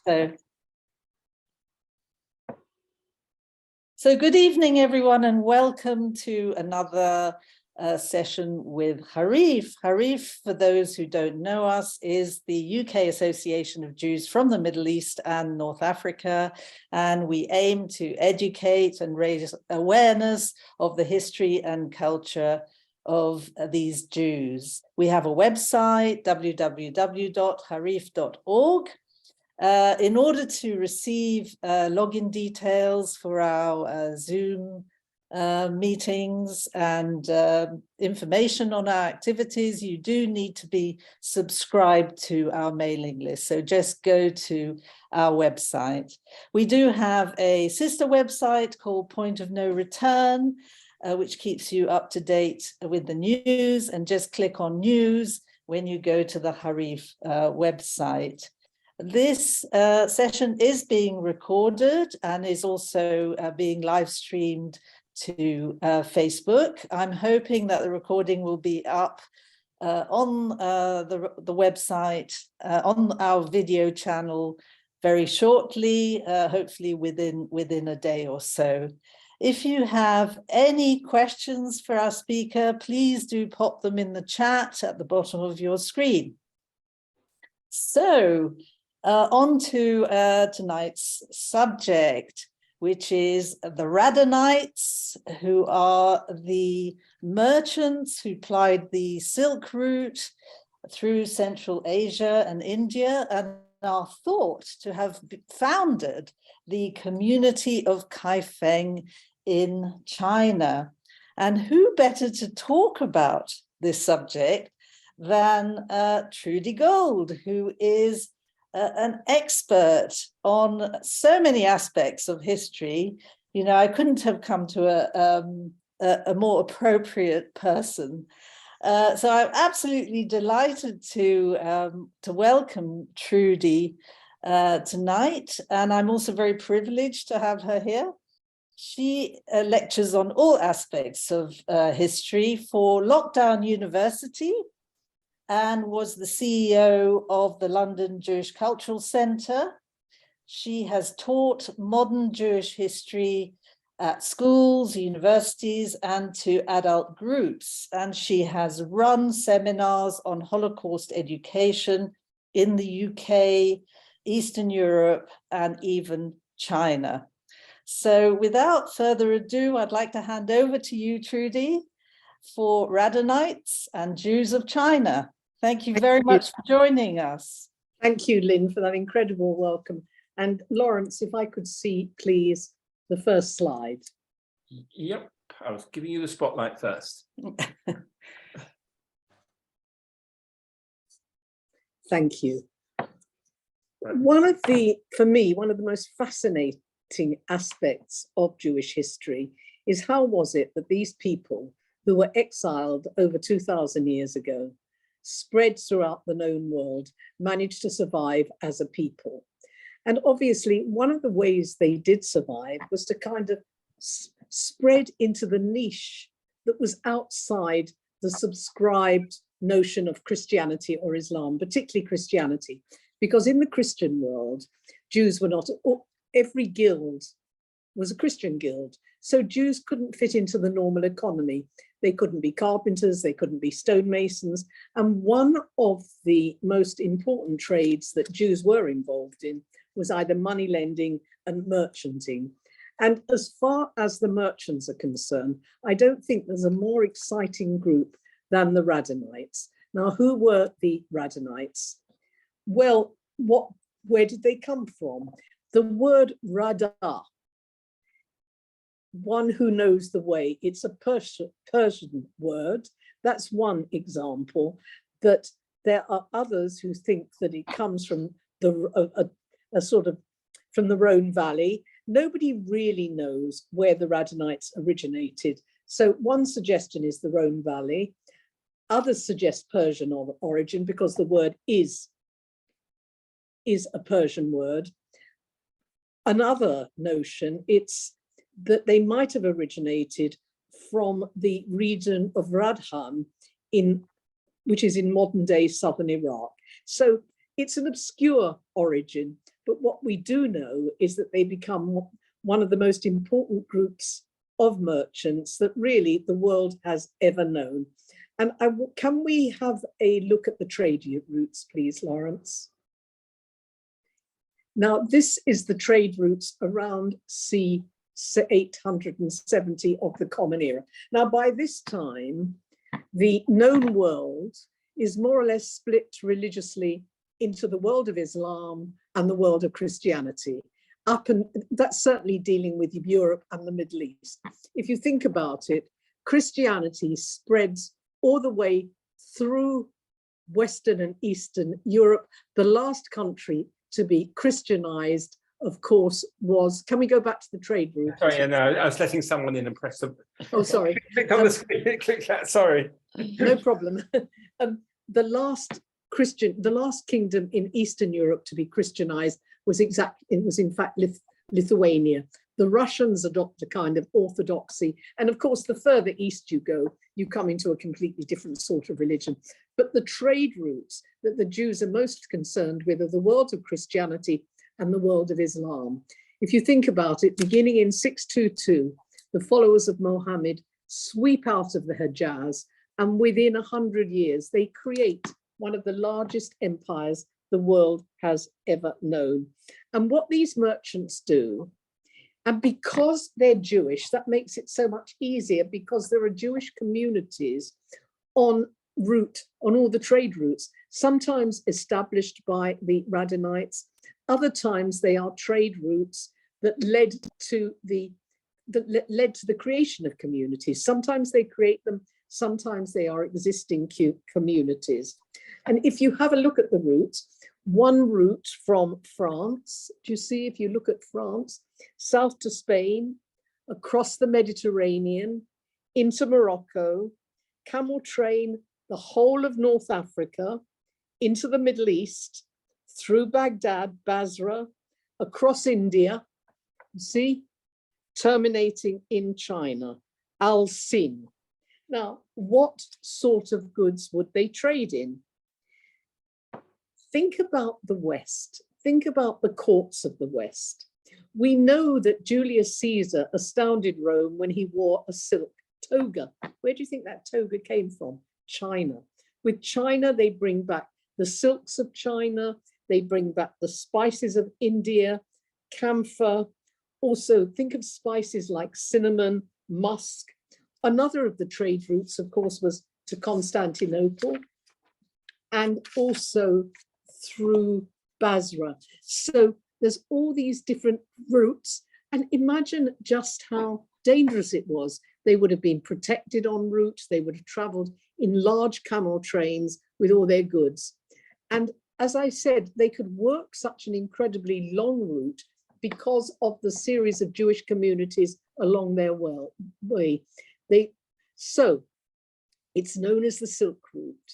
So good evening, everyone, and welcome to another session with Harif. Harif, for those who don't know us, is the UK Association of Jews from the Middle East and North Africa, and we aim to educate and raise awareness of the history and culture of these Jews. We have a website, www.harif.org. In order to receive login details for our Zoom meetings and information on our activities, you do need to be subscribed to our mailing list. So just go to our website. We do have a sister website called Point of No Return, which keeps you up to date with the news, and just click on news when you go to the Harif website. This session is being recorded and is also being live streamed to Facebook. I'm hoping that the recording will be up on the website, on our video channel very shortly, hopefully within a day or so. If you have any questions for our speaker, please do pop them in the chat at the bottom of your screen. So, on to tonight's subject, which is the Radhanites, who are the merchants who plied the Silk Route through Central Asia and India, and are thought to have founded the community of Kaifeng in China. And who better to talk about this subject than Trudy Gold, who is an expert on so many aspects of history. You know, I couldn't have come to a more appropriate person. So I'm absolutely delighted to welcome Trudy tonight, and I'm also very privileged to have her here. She lectures on all aspects of history for Lockdown University, and was the CEO of the London Jewish Cultural Centre. She has taught modern Jewish history at schools, universities, and to adult groups. And she has run seminars on Holocaust education in the UK, Eastern Europe, and even China. So without further ado, I'd like to hand over to you, Trudy, for Radhanites and Jews of China. Thank you very much for joining us. Thank you, Lynn, for that incredible welcome. And Lawrence, if I could see, please, the first slide. Yep, I was giving you the spotlight first. Thank you. For me, one of the most fascinating aspects of Jewish history is how was it that these people who were exiled over 2,000 years ago, spread throughout the known world, managed to survive as a people. And obviously, one of the ways they did survive was to kind of spread into the niche that was outside the subscribed notion of Christianity or Islam, particularly Christianity, because in the Christian world, Jews were not, every guild was a Christian guild. So Jews couldn't fit into the normal economy. They couldn't be carpenters, they couldn't be stonemasons. And one of the most important trades that Jews were involved in was either money lending and merchanting. And as far as the merchants are concerned, I don't think there's a more exciting group than the Radhanites. Now, who were the Radhanites? Well, where did they come from? The word Radah, one who knows the way, it's a Persian word. That's one example. That there are others who think that it comes from from the Rhone Valley. Nobody really knows where the Radhanites originated. So one suggestion is the Rhone Valley. Others suggest Persian origin because the word is a Persian word. Another notion, it's that they might have originated from the region of Radhan, which is in modern day southern Iraq. So it's an obscure origin, But what we do know is that they become one of the most important groups of merchants that really the world has ever known. And can we have a look at the trade routes, please, Lawrence? Now, this is the trade routes around c. 870 of the Common Era. Now, by this time, the known world is more or less split religiously into the world of Islam and the world of Christianity. And that's certainly dealing with Europe and the Middle East. If you think about it, Christianity spreads all the way through Western and Eastern Europe. The last country to be Christianized, of course, was, can we go back to the trade route? Sorry, yeah, no, I was letting someone in and press the. Oh, sorry. Click on the screen, click that, sorry. No problem. The last kingdom in Eastern Europe to be Christianized was in fact Lithuania. The Russians adopt a kind of orthodoxy. And of course, the further east you go, you come into a completely different sort of religion. But the trade routes that the Jews are most concerned with are the world of Christianity and the world of Islam. If you think about it, beginning in 622, the followers of Mohammed sweep out of the Hejaz, and within 100 years, they create one of the largest empires the world has ever known. And what these merchants do, and because they're Jewish, that makes it so much easier, because there are Jewish communities en route on all the trade routes, sometimes established by the Radhanites, other times they are trade routes that led to the creation of communities. Sometimes they create them, sometimes they are existing communities. And if you have a look at the routes, one route from France, do you see, if you look at France, south to Spain, across the Mediterranean, into Morocco, camel train the whole of North Africa, into the Middle East, through Baghdad, Basra, across India, you see, terminating in China, Al-Sin. Now, what sort of goods would they trade in? Think about the West. Think about the courts of the West. We know that Julius Caesar astounded Rome when he wore a silk toga. Where do you think that toga came from? China. With China, they bring back the silks of China, they bring back the spices of India, camphor. Also, think of spices like cinnamon, musk. Another of the trade routes, of course, was to Constantinople and also through Basra. So there's all these different routes, and imagine just how dangerous it was. They would have been protected en route. They would have traveled in large camel trains with all their goods. And as I said, they could work such an incredibly long route because of the series of Jewish communities along their way. So it's known as the Silk Route.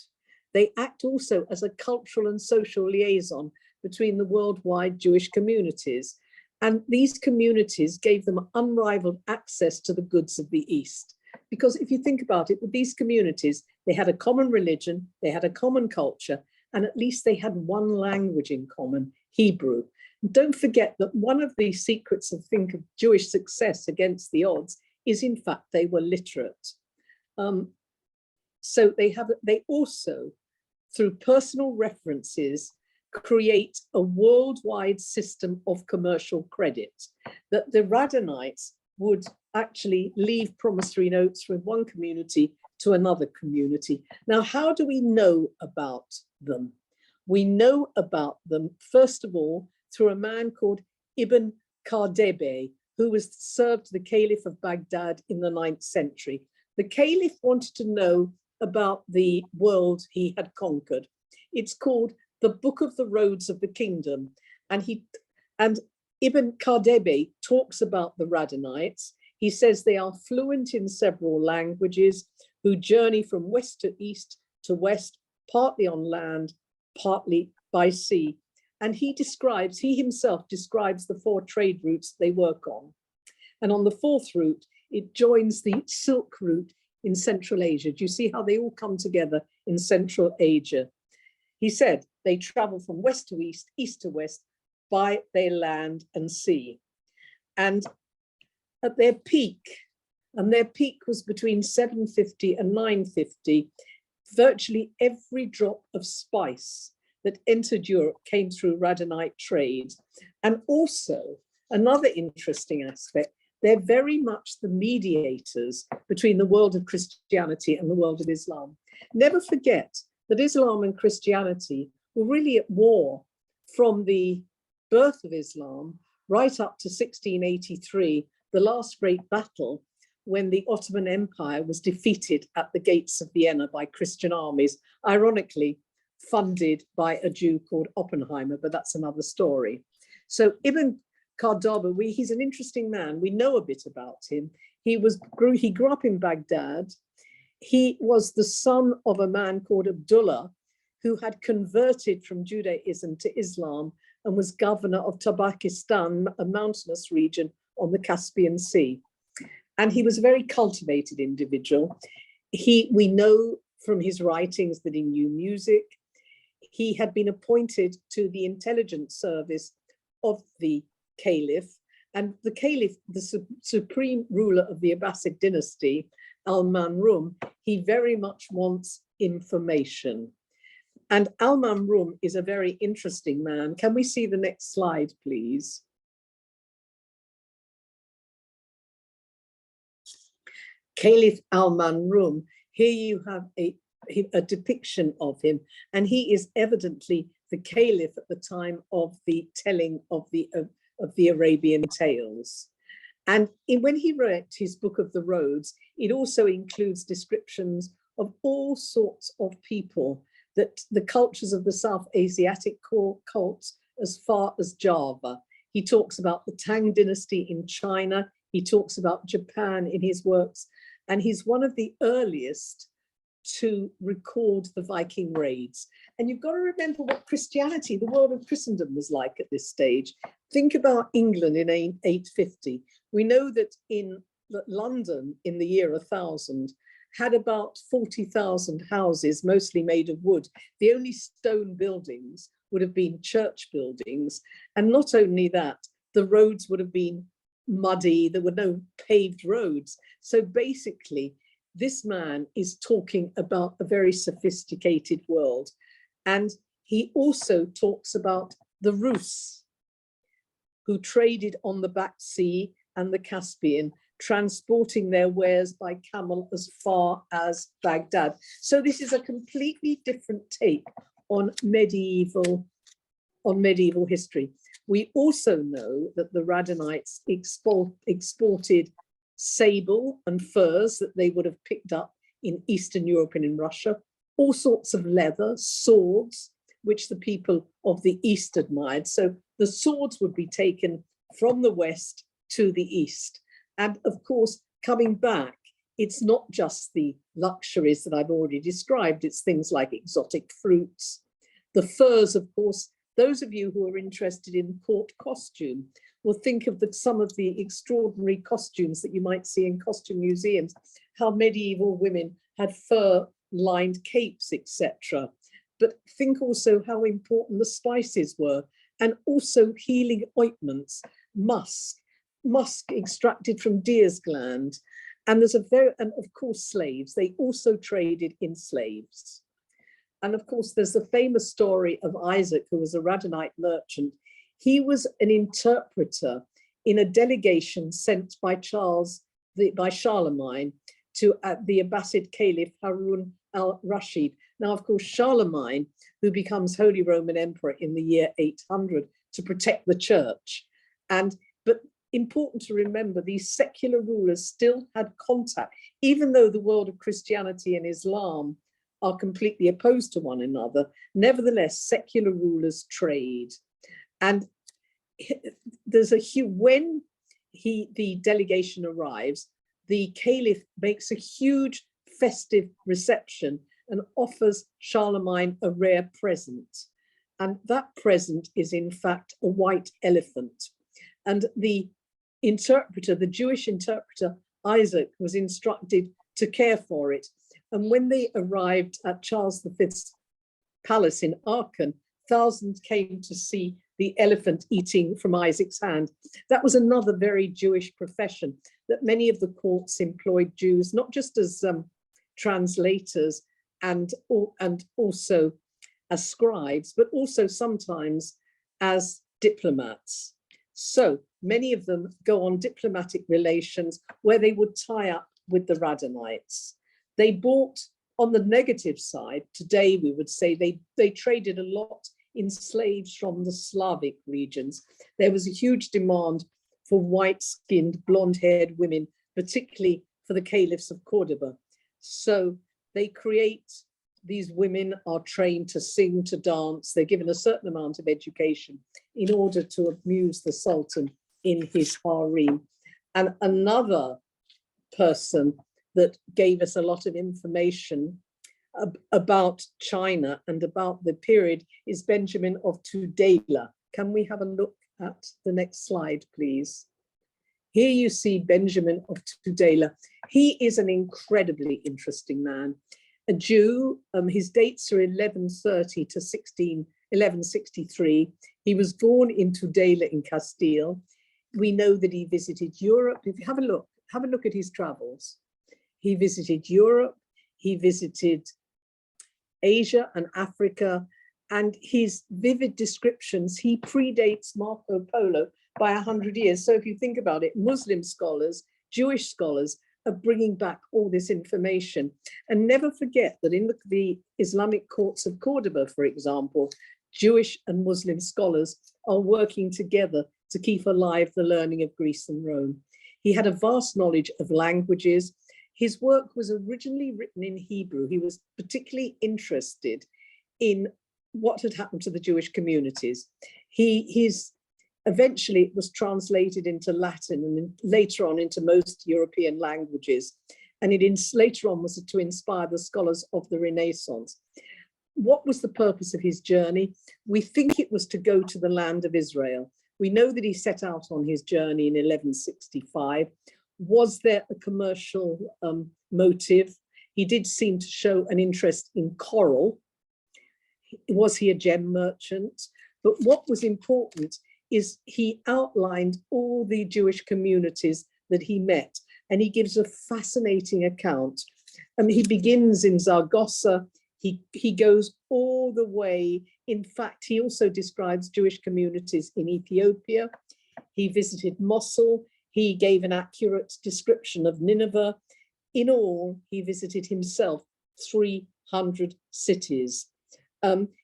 They act also as a cultural and social liaison between the worldwide Jewish communities. And these communities gave them unrivaled access to the goods of the East. Because if you think about it, with these communities, they had a common religion, they had a common culture, and at least they had one language in common, Hebrew. Don't forget that one of the secrets of Jewish success against the odds is, in fact, they were literate. So they also, through personal references, create a worldwide system of commercial credit, that the Radhanites would actually leave promissory notes from one community to another community. Now, how do we know about them? We know about them, first of all, through a man called Ibn Khaldebe, who was served the Caliph of Baghdad in the 9th century. The Caliph wanted to know about the world he had conquered. It's called the Book of the Roads of the Kingdom. And Ibn Khaldebe talks about the Radhanites. He says they are fluent in several languages, who journey from west to east to west, partly on land, partly by sea. And he himself describes the 4 trade routes they work on. And on the 4th route, it joins the Silk Route in Central Asia. Do you see how they all come together in Central Asia? He said they travel from west to east, east to west, by their land and sea. And at their peak, and their peak was between 750 and 950, virtually every drop of spice that entered Europe came through Radhanite trade. And also, another interesting aspect, they're very much the mediators between the world of Christianity and the world of Islam. Never forget that Islam and Christianity were really at war from the birth of Islam right up to 1683, the last great battle, when the Ottoman Empire was defeated at the gates of Vienna by Christian armies, ironically funded by a Jew called Oppenheimer, but that's another story. So Ibn Khaldun, he's an interesting man. We know a bit about him. He grew up in Baghdad. He was the son of a man called Abdullah, who had converted from Judaism to Islam and was governor of Tabakistan, a mountainous region on the Caspian Sea. And he was a very cultivated individual. We know from his writings that he knew music. He had been appointed to the intelligence service of the Caliph, and the Caliph, the supreme ruler of the Abbasid dynasty, Al-Manrum, he very much wants information. And Al-Manrum is a very interesting man. Can we see the next slide, please? Caliph Al-Manrum, here you have a depiction of him, and he is evidently the Caliph at the time of the telling of the Arabian Tales. And when he wrote his Book of the Roads, it also includes descriptions of all sorts of people, that the cultures of the South Asiatic cults as far as Java. He talks about the Tang dynasty in China. He talks about Japan in his works. And he's one of the earliest to record the Viking raids. And you've got to remember what Christianity, the world of Christendom, was like at this stage. Think about England in 850. We know that London in the year 1000 had about 40,000 houses, mostly made of wood. The only stone buildings would have been church buildings. And not only that, the roads would have been muddy, there were no paved roads. So basically, this man is talking about a very sophisticated world. And he also talks about the Rus, who traded on the Black Sea and the Caspian, transporting their wares by camel as far as Baghdad. So this is a completely different take on medieval history. We also know that the Radhanites exported sable and furs that they would have picked up in Eastern Europe and in Russia, all sorts of leather, swords, which the people of the East admired. So the swords would be taken from the West to the East. And of course, coming back, it's not just the luxuries that I've already described, it's things like exotic fruits. The furs, of course, those of you who are interested in court costume will think of some of the extraordinary costumes that you might see in costume museums, how medieval women had fur-lined capes, etc. But think also how important the spices were, and also healing ointments, musk extracted from deer's gland. And and of course, slaves. They also traded in slaves. And of course, there's the famous story of Isaac, who was a Radhanite merchant. He was an interpreter in a delegation sent by Charlemagne to the Abbasid Caliph Harun al-Rashid. Now, of course, Charlemagne, who becomes Holy Roman Emperor in the year 800 to protect the church. But important to remember, these secular rulers still had contact, even though the world of Christianity and Islam are completely opposed to one another. Nevertheless, secular rulers trade. And there's when the delegation arrives, the Caliph makes a huge festive reception and offers Charlemagne a rare present. And that present is in fact a white elephant. And the interpreter, the Jewish interpreter, Isaac, was instructed to care for it. And when they arrived at Charles V's palace in Aachen, thousands came to see the elephant eating from Isaac's hand. That was another very Jewish profession, that many of the courts employed Jews, not just as translators and also as scribes, but also sometimes as diplomats. So many of them go on diplomatic relations where they would tie up with the Radhanites. They bought, on the negative side, today we would say they traded a lot in slaves from the Slavic regions. There was a huge demand for white-skinned, blonde-haired women, particularly for the caliphs of Cordoba. So they create, these women are trained to sing, to dance. They're given a certain amount of education in order to amuse the Sultan in his harem. And another person that gave us a lot of information about China and about the period is Benjamin of Tudela. Can we have a look at the next slide, please? Here you see Benjamin of Tudela. He is an incredibly interesting man, a Jew. His dates are 1130 to 1163. He was born in Tudela in Castile. We know that he visited Europe. If you have a look at his travels. He visited Europe, he visited Asia and Africa, and his vivid descriptions, he predates Marco Polo by 100 years. So if you think about it, Muslim scholars, Jewish scholars are bringing back all this information. And never forget that in the Islamic courts of Cordoba, for example, Jewish and Muslim scholars are working together to keep alive the learning of Greece and Rome. He had a vast knowledge of languages. His work was originally written in Hebrew. He was particularly interested in what had happened to the Jewish communities. Eventually it was translated into Latin and later on into most European languages. And later on was to inspire the scholars of the Renaissance. What was the purpose of his journey? We think it was to go to the land of Israel. We know that he set out on his journey in 1165. Was there a commercial motive? He did seem to show an interest in coral. Was he a gem merchant? But what was important is he outlined all the Jewish communities that he met, and he gives a fascinating account. He begins in Zaragoza. He goes all the way. In fact, he also describes Jewish communities in Ethiopia. He visited Mosul. He gave an accurate description of Nineveh. In all, he visited himself 300 cities.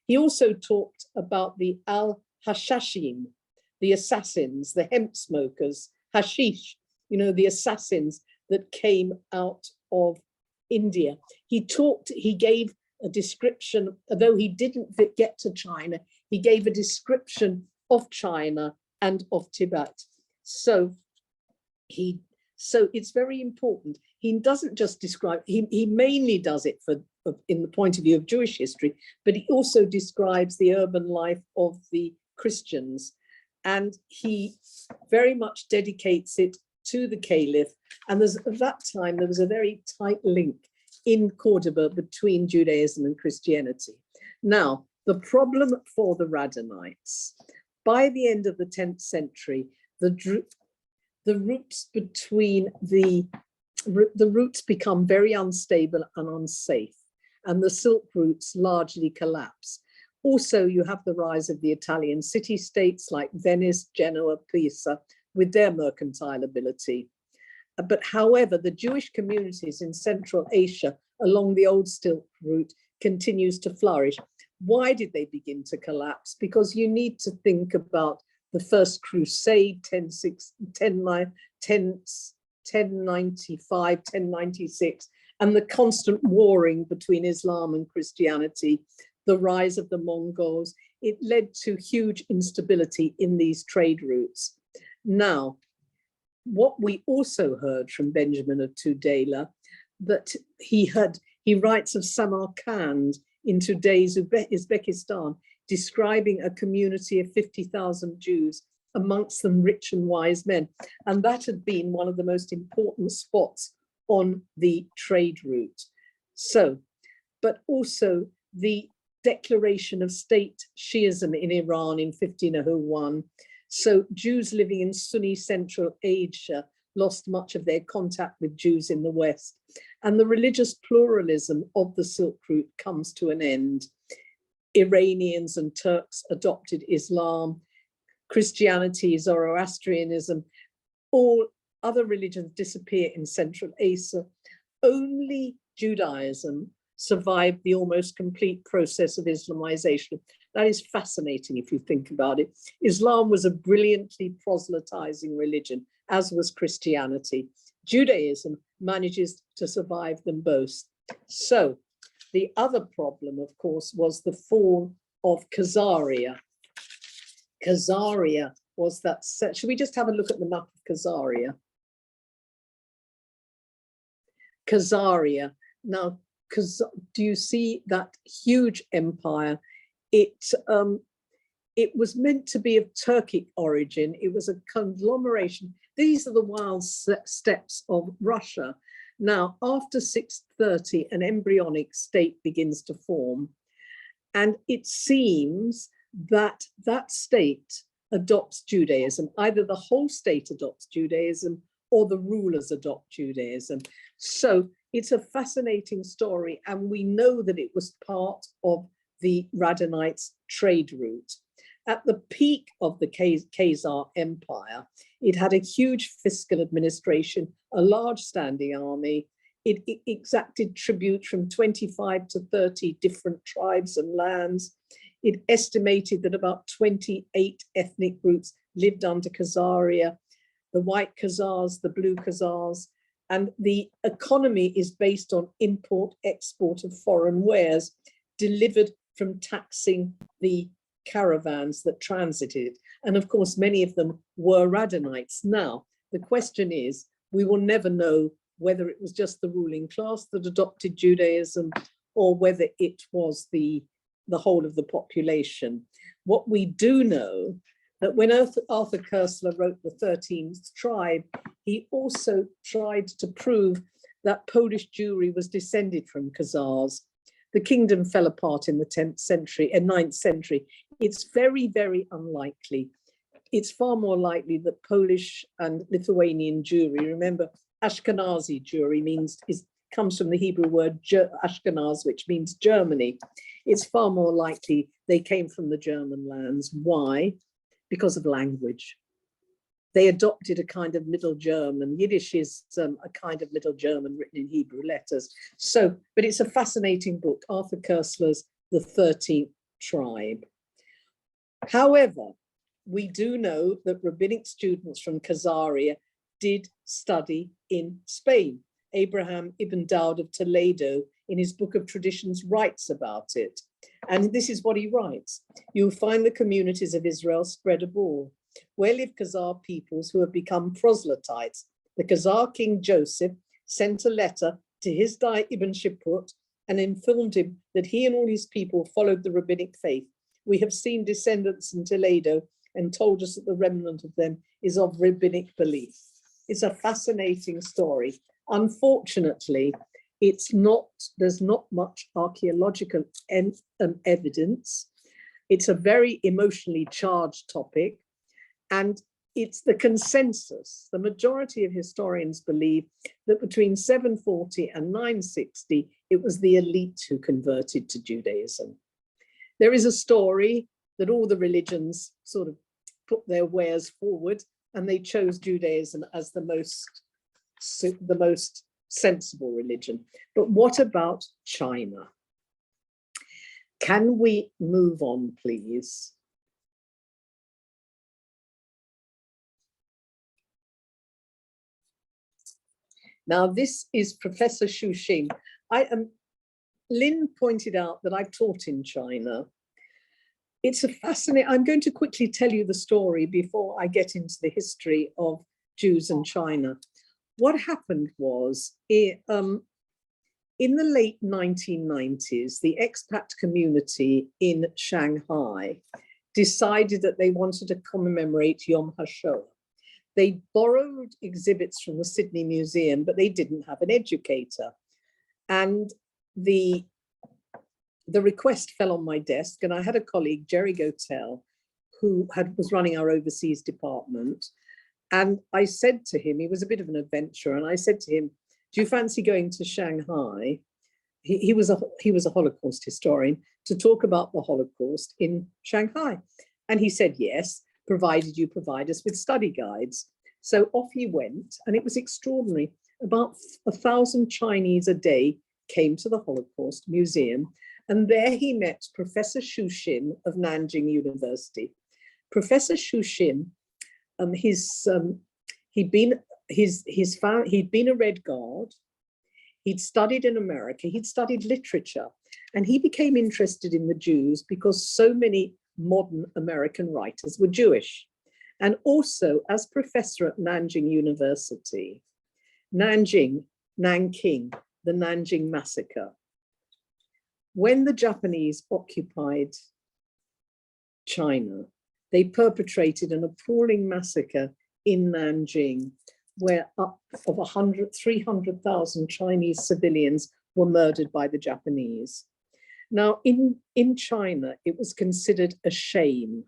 He also talked about the al-Hashashim, the assassins, the hemp smokers, hashish, the assassins that came out of India. He gave a description, although he didn't get to China, he gave a description of China and of Tibet. So it's very important. He doesn't just describe, he mainly does it in the point of view of Jewish history, but he also describes the urban life of the Christians. And he very much dedicates it to the Caliph. And at that time, there was a very tight link in Cordoba between Judaism and Christianity. Now, the problem for the Radhanites, by the end of the 10th century, the routes become very unstable and unsafe, and the Silk routes largely collapse. Also, you have the rise of the Italian city-states like Venice, Genoa, Pisa, with their mercantile ability. But however, the Jewish communities in Central Asia along the old Silk route continues to flourish. Why did they begin to collapse? Because you need to think about the First Crusade, 1095, 1096, and the constant warring between Islam and Christianity, the rise of the Mongols. It led to huge instability in these trade routes. Now, what we also heard from Benjamin of Tudela, that he writes of Samarkand in today's Uzbekistan, describing a community of 50,000 Jews, amongst them rich and wise men. And that had been one of the most important spots on the trade route. So, but also the declaration of state Shiism in Iran in 1501. So Jews living in Sunni Central Asia lost much of their contact with Jews in the West. And the religious pluralism of the Silk Route comes to an end. Iranians and Turks adopted Islam, Christianity, Zoroastrianism, all other religions disappear in Central Asia. Only Judaism survived the almost complete process of Islamization. That is fascinating if you think about it. Islam was a brilliantly proselytizing religion, as was Christianity. Judaism manages to survive them both. So the other problem, of course, was the fall of Khazaria. Khazaria was that, should we just have a look at the map of Khazaria? Khazaria. Now, do you see that huge empire? It was meant to be of Turkic origin. It was a conglomeration. These are the wild steppes of Russia. Now, after 630, an embryonic state begins to form. And it seems that that state adopts Judaism. Either the whole state adopts Judaism or the rulers adopt Judaism. So it's a fascinating story. And we know that it was part of the Radhanites' trade route. At the peak of the Khazar Empire, it had a huge fiscal administration, a large standing army. It exacted tribute from 25 to 30 different tribes and lands. It estimated that about 28 ethnic groups lived under Khazaria, the white Khazars, the blue Khazars, and the economy is based on import-export of foreign wares delivered from taxing the caravans that transited. And of course, many of them were Radhanites. Now, the question is, we will never know whether it was just the ruling class that adopted Judaism or whether it was the whole of the population. What we do know, that when Arthur Koestler wrote The 13th Tribe, he also tried to prove that Polish Jewry was descended from Khazars. The kingdom fell apart in the 10th century and 9th century. It's very, very unlikely. It's far more likely that Polish and Lithuanian Jewry, remember, Ashkenazi Jewry comes from the Hebrew word Ashkenaz, which means Germany. It's far more likely they came from the German lands. Why? Because of language. They adopted a kind of Middle German. Yiddish is a kind of Middle German written in Hebrew letters. So, but it's a fascinating book, Arthur Koestler's The 13th Tribe. However, we do know that rabbinic students from Khazaria did study in Spain. Abraham ibn Daud of Toledo, in his book of traditions, writes about it. And this is what he writes. You'll find the communities of Israel spread abroad, where live Khazar peoples who have become proselytes. The Khazar king Joseph sent a letter to Hisdai ibn Shiput and informed him that he and all his people followed the rabbinic faith. We have seen descendants in Toledo and told us that the remnant of them is of rabbinic belief. It's a fascinating story. Unfortunately, there's not much archaeological evidence. It's a very emotionally charged topic, and it's the consensus. The majority of historians believe that between 740 and 960, it was the elite who converted to Judaism. There is a story that all the religions sort of put their wares forward, and they chose Judaism as the most sensible religion. But what about China? Can we move on, please? Now, this is Professor Xu Xing. Lynn pointed out that I've taught in China. It's a fascinating, I'm going to quickly tell you the story before I get into the history of Jews and China. What happened was, in the late 1990s, the expat community in Shanghai decided that they wanted to commemorate Yom HaShoah. They borrowed exhibits from the Sydney Museum, but they didn't have an educator. And the the request fell on my desk, and I had a colleague, Jerry Gotel, who was running our overseas department. And I said to him, he was a bit of an adventurer, and I said to him, do you fancy going to Shanghai? He was a Holocaust historian, to talk about the Holocaust in Shanghai. And he said, yes, provided you provide us with study guides. So off he went, and it was extraordinary. About 1,000 Chinese a day came to the Holocaust Museum, and there he met Professor Xu Xin of Nanjing University. Professor Xu Xin, he'd been a Red Guard. He'd studied in America. He'd studied literature, and he became interested in the Jews because so many modern American writers were Jewish. And also, as professor at Nanjing University, Nanking, the Nanjing Massacre. When the Japanese occupied China, they perpetrated an appalling massacre in Nanjing, where up of 300,000 Chinese civilians were murdered by the Japanese. Now, in China, it was considered a shame,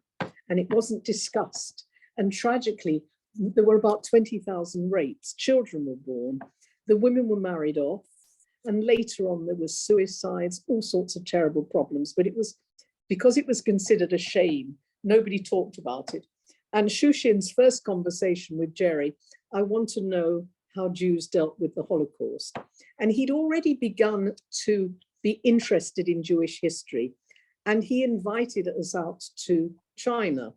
and it wasn't discussed. And tragically, there were about 20,000 rapes. Children were born. The women were married off. And later on, there was suicides, all sorts of terrible problems. But it was because it was considered a shame, nobody talked about it. And Xu Xin's first conversation with Jerry, I want to know how Jews dealt with the Holocaust. And he'd already begun to be interested in Jewish history. And he invited us out to China.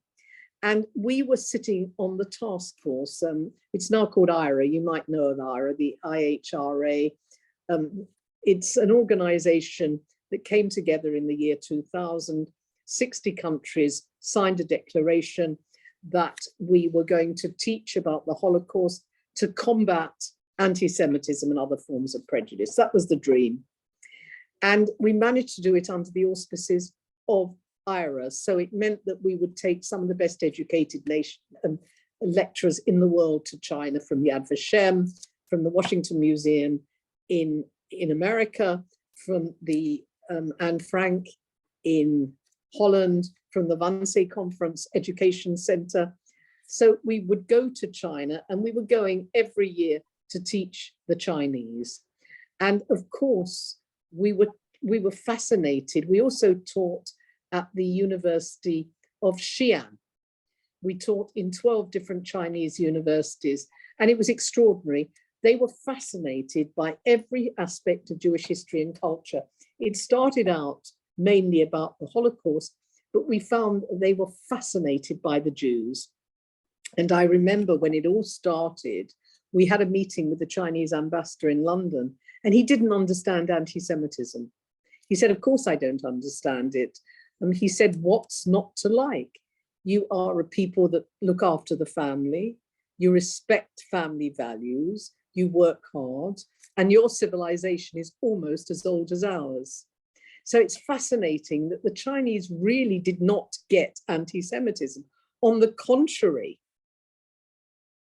And we were sitting on the task force. It's now called IRA. You might know of IRA, the IHRA. It's an organization that came together in the year 2000. 60 countries signed a declaration that we were going to teach about the Holocaust to combat anti-Semitism and other forms of prejudice. That was the dream. And we managed to do it under the auspices of IRA. So it meant that we would take some of the best educated lecturers in the world to China, from Yad Vashem, from the Washington Museum in America, from the Anne Frank in Holland, from the Wannsee Conference Education Center. So we would go to China, and we were going every year to teach the Chinese. And of course, we were fascinated. We also taught at the University of Xi'an. We taught in 12 different Chinese universities, and it was extraordinary. They were fascinated by every aspect of Jewish history and culture. It started out mainly about the Holocaust, but we found they were fascinated by the Jews. And I remember when it all started, we had a meeting with the Chinese ambassador in London, and he didn't understand anti-Semitism. He said, of course I don't understand it. And he said, what's not to like? You are a people that look after the family, you respect family values, you work hard, and your civilization is almost as old as ours. So it's fascinating that the Chinese really did not get anti-Semitism. On the contrary,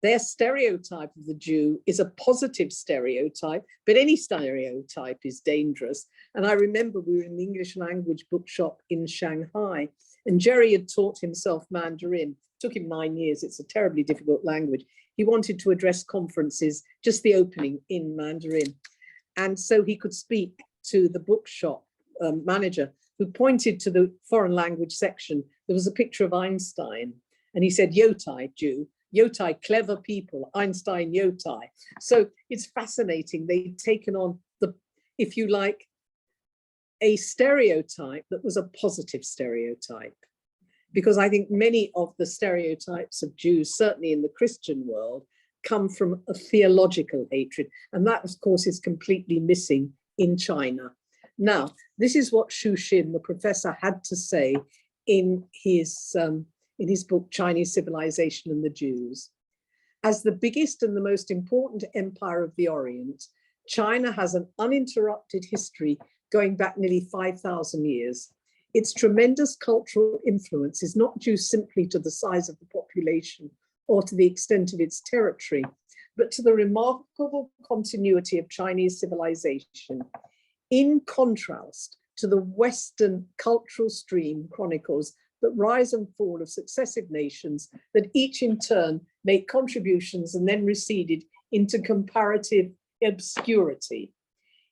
their stereotype of the Jew is a positive stereotype, but any stereotype is dangerous. And I remember we were in the English language bookshop in Shanghai, and Jerry had taught himself Mandarin. It took him 9 years. It's a terribly difficult language. He wanted to address conferences, just the opening in Mandarin. And so he could speak to the bookshop manager, who pointed to the foreign language section. There was a picture of Einstein, and he said, Yotai, Jew. Yotai, clever people, Einstein, Yotai. So it's fascinating. They've taken on the, if you like, a stereotype that was a positive stereotype. Because I think many of the stereotypes of Jews, certainly in the Christian world, come from a theological hatred. And that, of course, is completely missing in China. Now, this is what Xu Xin, the professor, had to say in his book, Chinese Civilization and the Jews. As the biggest and the most important empire of the Orient, China has an uninterrupted history going back nearly 5,000 years. Its tremendous cultural influence is not due simply to the size of the population or to the extent of its territory, but to the remarkable continuity of Chinese civilization, in contrast to the Western cultural stream chronicles the rise and fall of successive nations that each in turn made contributions and then receded into comparative obscurity.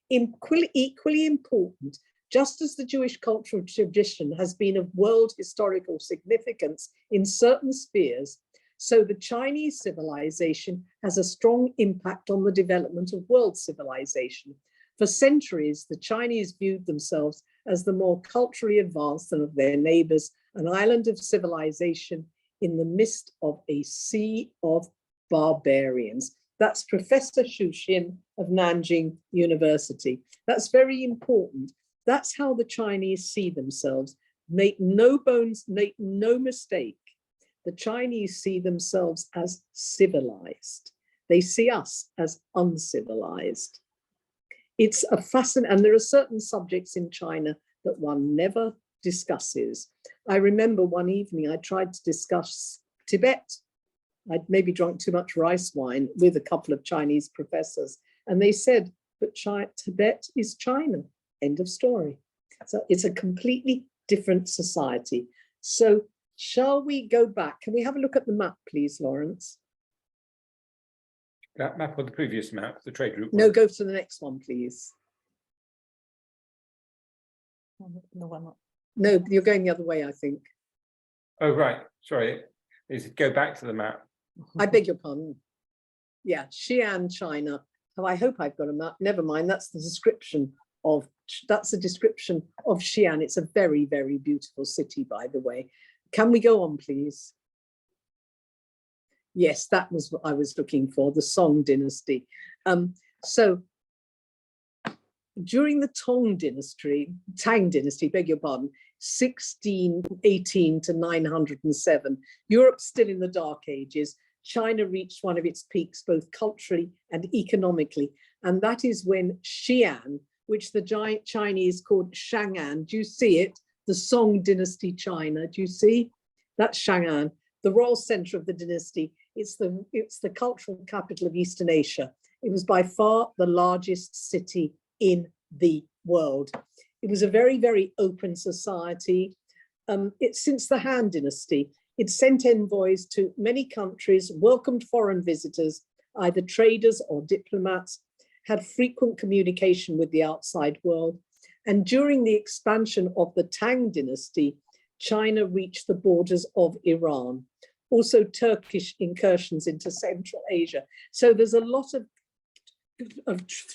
Equally important, just as the Jewish cultural tradition has been of world historical significance in certain spheres, so the Chinese civilization has a strong impact on the development of world civilization. For centuries, the Chinese viewed themselves as the more culturally advanced than of their neighbors, an island of civilization in the midst of a sea of barbarians. That's Professor Xu Xin of Nanjing University. That's very important. That's how the Chinese see themselves. Make no bones, make no mistake. The Chinese see themselves as civilized. They see us as uncivilized. It's a fascinating, and there are certain subjects in China that one never discusses. I remember one evening I tried to discuss Tibet. I'd maybe drunk too much rice wine with a couple of Chinese professors, and they said, but Tibet is China, end of story. So it's a completely different society. So shall we go back? Can we have a look at the map, please, Lawrence? That map or the previous map, the trade route? No, go to the next one, please. No, you're going the other way, I think. Oh, right. Sorry. Is it go back to the map? I beg your pardon. Yeah, Xi'an, China. Oh, I hope I've got a map. Never mind. That's the description of, that's a description of Xi'an. It's a very, very beautiful city, by the way. Can we go on, please? Yes, that was what I was looking for, the Song dynasty. So during the Tang dynasty, beg your pardon, 1618 to 907, Europe still in the Dark Ages, China reached one of its peaks, both culturally and economically. And that is when Xi'an, which the Chinese called Chang'an, do you see it? The Song dynasty China, do you see? That's Chang'an, the royal center of the dynasty. It's the cultural capital of Eastern Asia. It was by far the largest city in the world. It was a very, very open society. Since the Han dynasty, it sent envoys to many countries, welcomed foreign visitors, either traders or diplomats, had frequent communication with the outside world. And during the expansion of the Tang dynasty, China reached the borders of Iran, also Turkish incursions into Central Asia. So there's a lot of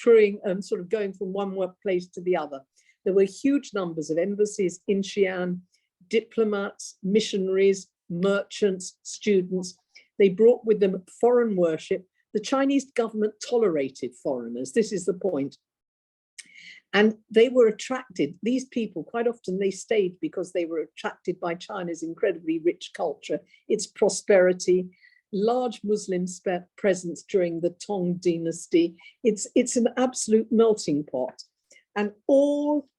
throwing and sort of going from one place to the other. There were huge numbers of embassies in Xi'an, diplomats, missionaries, merchants, students. They brought with them foreign worship. The Chinese government tolerated foreigners. This is the point. And they were attracted, these people, quite often they stayed because they were attracted by China's incredibly rich culture, its prosperity, large Muslim presence during the Tang dynasty. It's an absolute melting pot. And all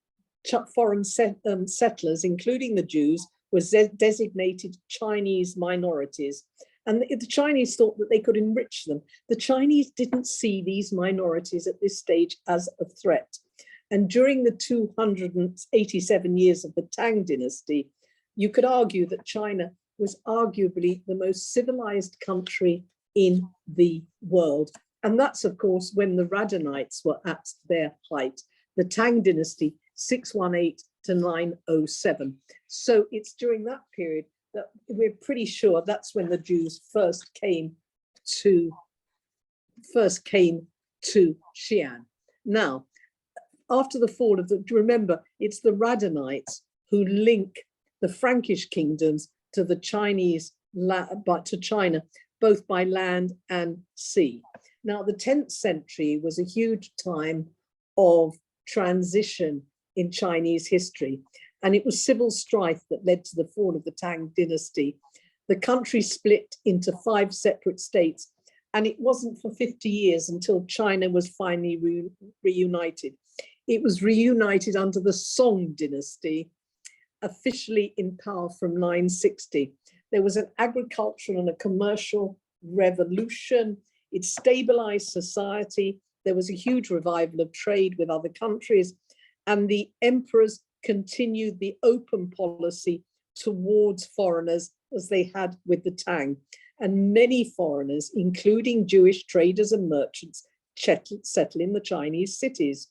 foreign settlers, including the Jews, were designated Chinese minorities. And the Chinese thought that they could enrich them. The Chinese didn't see these minorities at this stage as a threat. And during the 287 years of the Tang dynasty, you could argue that China was arguably the most civilized country in the world. And that's, of course, when the Radhanites were at their height, the Tang dynasty, 618 to 907. So it's during that period that we're pretty sure that's when the Jews first came to Xi'an. Now, after the fall of remember, it's the Radhanites who link the Frankish kingdoms to the to China, both by land and sea. Now, the 10th century was a huge time of transition in Chinese history, and it was civil strife that led to the fall of the Tang dynasty. The country split into 5 separate states, and it wasn't for 50 years until China was finally reunited. It was reunited under the Song dynasty, officially in power from 960. There was an agricultural and a commercial revolution. It stabilized society. There was a huge revival of trade with other countries. and the emperors continued the open policy towards foreigners as they had with the Tang. And many foreigners, including Jewish traders and merchants, settled in the Chinese cities.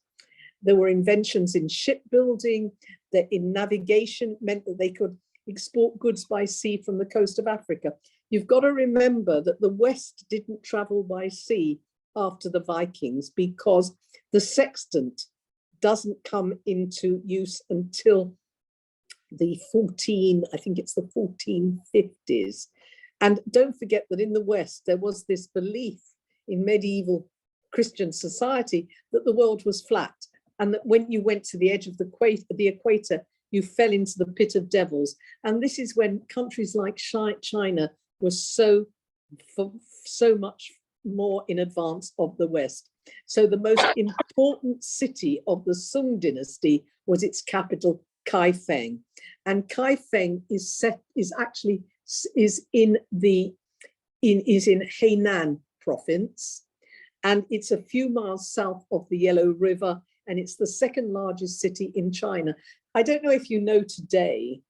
There were inventions in shipbuilding, that in navigation meant that they could export goods by sea from the coast of Africa. You've got to remember that the West didn't travel by sea after the Vikings, because the sextant doesn't come into use until the 1450s. And don't forget that in the West, there was this belief in medieval Christian society that the world was flat, and that when you went to the edge of the equator, you fell into the pit of devils. And this is when countries like China were so much more in advance of the West. So the most important city of the Sung dynasty was its capital, Kaifeng. And Kaifeng is in Hainan province, and it's a few miles south of the Yellow River, and it's the second largest city in China. I don't know if you know today,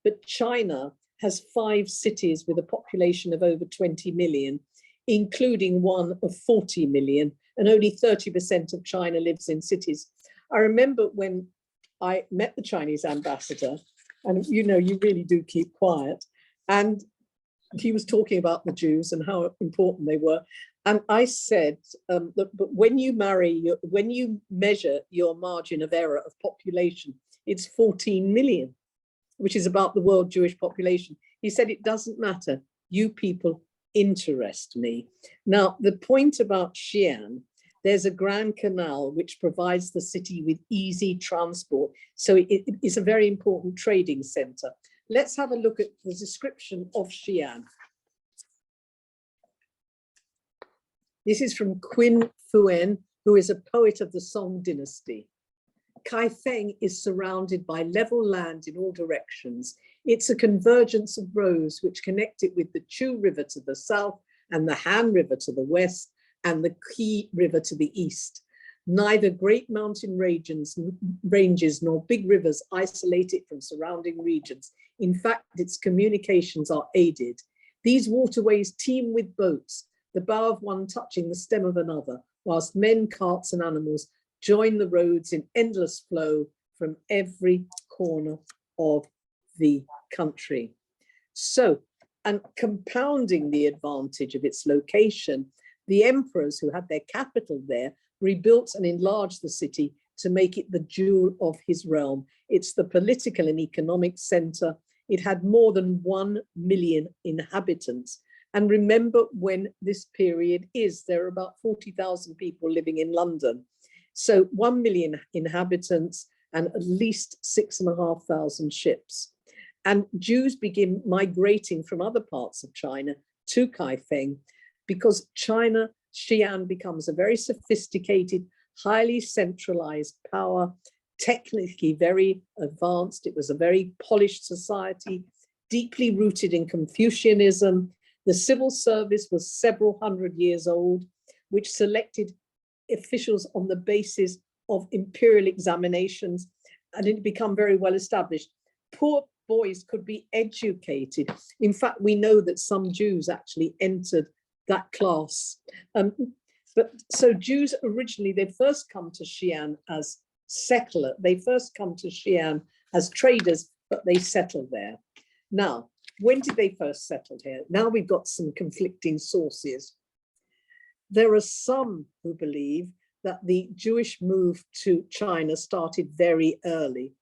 but China has 5 cities with a population of over 20 million, including one of 40 million, and only 30% of China lives in cities. I remember when I met the Chinese ambassador, and you know, you really do keep quiet, and he was talking about the Jews and how important they were. And I said, but when you measure your margin of error of population, it's 14 million, which is about the world Jewish population. He said, it doesn't matter. You people interest me. Now, the point about Xi'an, there's a Grand Canal which provides the city with easy transport. So it is a very important trading center. Let's have a look at the description of Xi'an. This is from Qin Fuan, who is a poet of the Song dynasty. Kaifeng is surrounded by level land in all directions. It's a convergence of roads which connect it with the Chu River to the south and the Han River to the west and the Qi River to the east. Neither great mountain ranges nor big rivers isolate it from surrounding regions. In fact, its communications are aided. These waterways teem with boats, the bow of one touching the stem of another, whilst men, carts, and animals join the roads in endless flow from every corner of the country. So, and compounding the advantage of its location, the emperors who had their capital there rebuilt and enlarged the city to make it the jewel of his realm. It's the political and economic center. It had more than 1 million inhabitants. And remember when this period is, there are about 40,000 people living in London. So 1 million inhabitants and at least 6,500 ships. And Jews begin migrating from other parts of China to Kaifeng because Xi'an becomes a very sophisticated, highly centralized power, technically very advanced. It was a very polished society, deeply rooted in Confucianism. The civil service was several hundred years old, which selected officials on the basis of imperial examinations, and it became very well established. Poor boys could be educated. In fact, we know that some Jews actually entered that class. But so Jews originally, they first come to Xi'an as settler. They first come to Xi'an as traders, but they settle there. Now, when did they first settle here? Now we've got some conflicting sources. There are some who believe that the Jewish move to China started very early.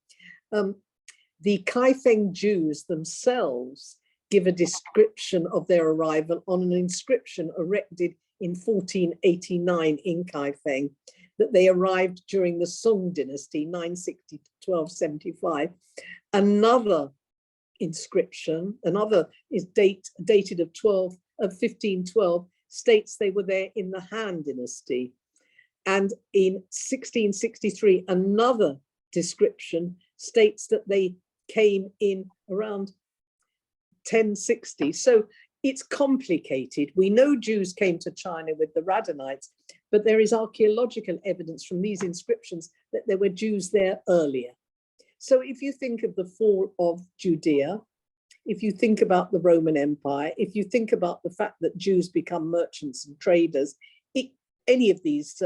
The Kaifeng Jews themselves give a description of their arrival on an inscription erected in 1489 in Kaifeng, that they arrived during the Song dynasty, 960 to 1275. Another inscription, another is dated of 1512, states they were there in the Han dynasty. And in 1663, another description states that they came in around 1060. So it's complicated. We know Jews came to China with the Radhanites, but there is archaeological evidence from these inscriptions that there were Jews there earlier. So if you think of the fall of Judea, if you think about the Roman Empire, if you think about the fact that Jews become merchants and traders, any of these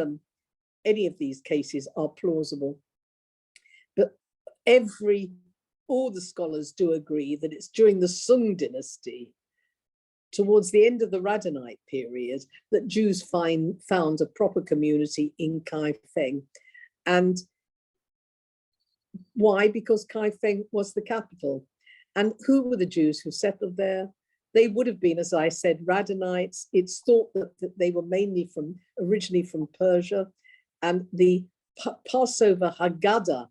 cases are plausible. But all the scholars do agree that it's during the Sung dynasty, towards the end of the Radhanite period, that Jews found a proper community in Kaifeng. And why? Because Kaifeng was the capital. And who were the Jews who settled there? They would have been, as I said, Radhanites. It's thought that they were originally from Persia. And the Passover Haggadah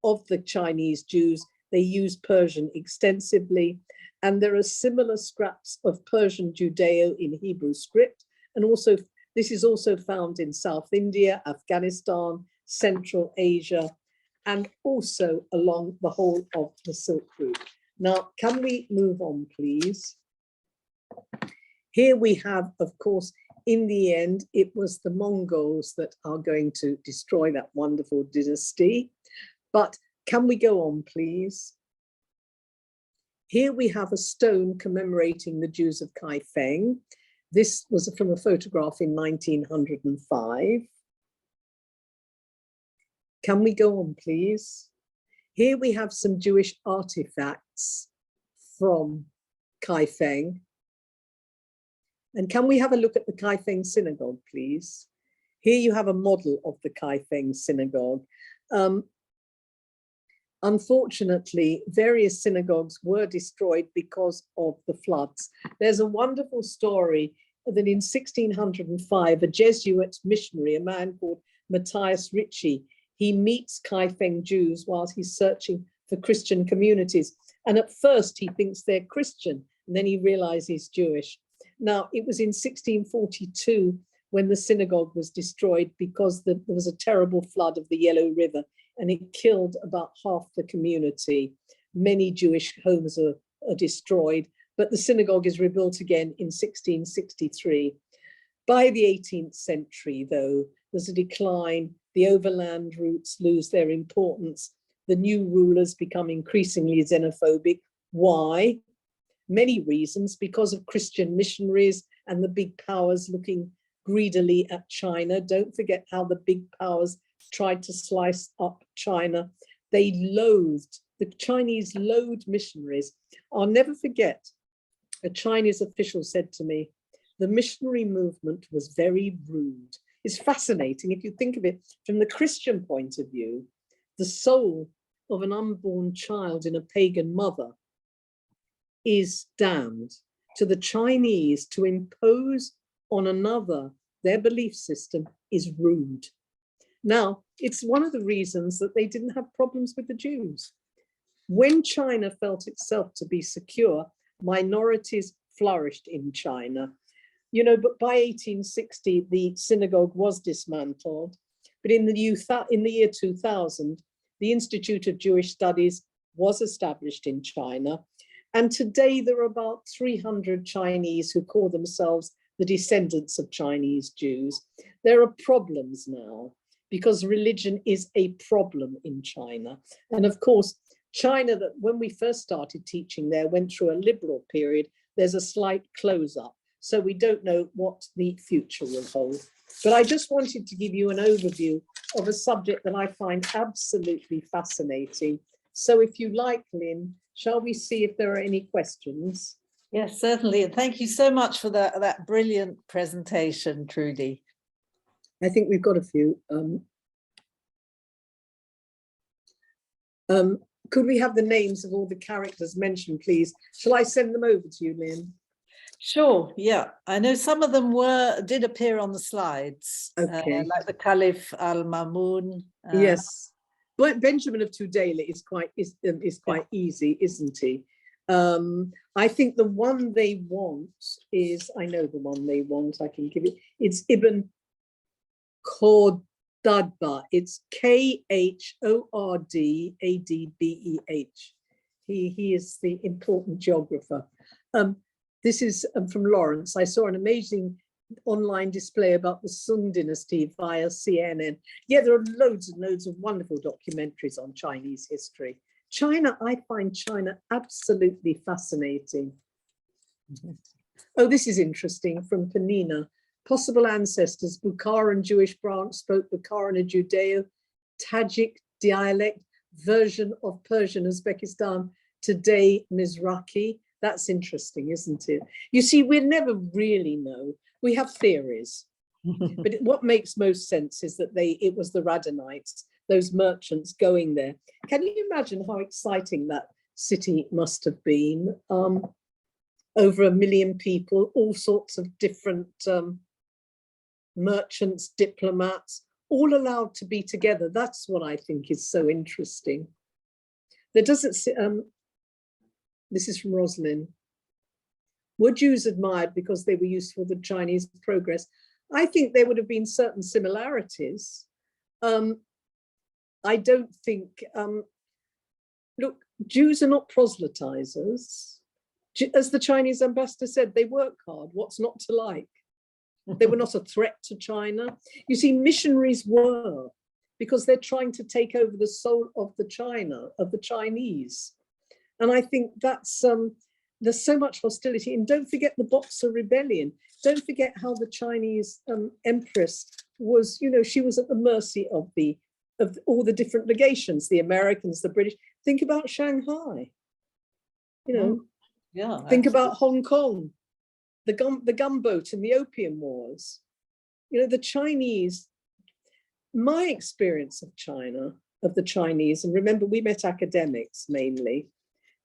of the Chinese Jews, they used Persian extensively. And there are similar scraps of Persian Judeo in Hebrew script. And also, this is also found in South India, Afghanistan, Central Asia, and also along the whole of the Silk Route. Now, can we move on, please? Here we have, of course, in the end, it was the Mongols that are going to destroy that wonderful dynasty. But can we go on, please? Here we have a stone commemorating the Jews of Kaifeng. This was from a photograph in 1905. Can we go on, please? Here we have some Jewish artifacts from Kaifeng. And can we have a look at the Kaifeng synagogue, please? Here you have a model of the Kaifeng synagogue. Unfortunately, various synagogues were destroyed because of the floods. There's a wonderful story that in 1605, a Jesuit missionary, a man called Matthias Ricci, he meets Kaifeng Jews while he's searching for Christian communities. And at first he thinks they're Christian, and then he realizes he's Jewish. Now, it was in 1642 when the synagogue was destroyed because there was a terrible flood of the Yellow River, and it killed about half the community. Many Jewish homes are destroyed, but the synagogue is rebuilt again in 1663. By the 18th century, though, there's a decline. The overland routes lose their importance. The new rulers become increasingly xenophobic. Why? Many reasons, because of Christian missionaries and the big powers looking greedily at China. Don't forget how the big powers tried to slice up China. The Chinese loathed missionaries. I'll never forget, a Chinese official said to me, the missionary movement was very rude. It's fascinating if you think of it from the Christian point of view. The soul of an unborn child in a pagan mother is damned. To the Chinese, to impose on another their belief system is rude. Now, it's one of the reasons that they didn't have problems with the Jews. When China felt itself to be secure, minorities flourished in China. You know, but by 1860, the synagogue was dismantled. But in the year 2000, the Institute of Jewish Studies was established in China. And today there are about 300 Chinese who call themselves the descendants of Chinese Jews. There are problems now because religion is a problem in China. And of course, China, that when we first started teaching there, went through a liberal period. There's a slight close up. So we don't know what the future will hold. But I just wanted to give you an overview of a subject that I find absolutely fascinating. So if you like, Lynn, shall we see if there are any questions? Yes, certainly. And thank you so much for that brilliant presentation, Trudy. I think we've got a few. Could we have the names of all the characters mentioned, please? Shall I send them over to you, Lynn? Sure, yeah. I know some of them did appear on the slides, okay. like the Caliph al-Mamun. Yes, but Benjamin of Tudela is quite easy, isn't he? I think the one they want is, I know the one they want, I can give it, it's Ibn Khordadbeh. It's Khordadbeh. He is the important geographer. This is from Lawrence. I saw an amazing online display about the Sung dynasty via CNN. Yeah, there are loads and loads of wonderful documentaries on Chinese history. China, I find China absolutely fascinating. Oh, this is interesting from Panina. Possible ancestors, Bukharan Jewish branch spoke Bukharan, a Judeo-Tajik dialect, version of Persian Uzbekistan, today Mizrahi. That's interesting, isn't it? You see, we never really know. We have theories, but what makes most sense is that it was the Radhanites, those merchants going there. Can you imagine how exciting that city must have been? Over 1 million people, all sorts of different merchants, diplomats, all allowed to be together. That's what I think is so interesting. There doesn't, this is from Rosalind. Were Jews admired because they were useful to Chinese progress? I think there would have been certain similarities. I don't think, look, Jews are not proselytizers. As the Chinese ambassador said, they work hard. What's not to like? They were not a threat to China. You see, missionaries were, because they're trying to take over the soul of the Chinese. And I think that's, there's so much hostility. And don't forget the Boxer Rebellion. Don't forget how the Chinese empress was, you know, she was at the mercy of all the different legations, the Americans, the British. Think about Shanghai, you know. Yeah. Think about Hong Kong, the gunboat and the Opium Wars. You know, the Chinese, my experience of China, of the Chinese, and remember we met academics mainly,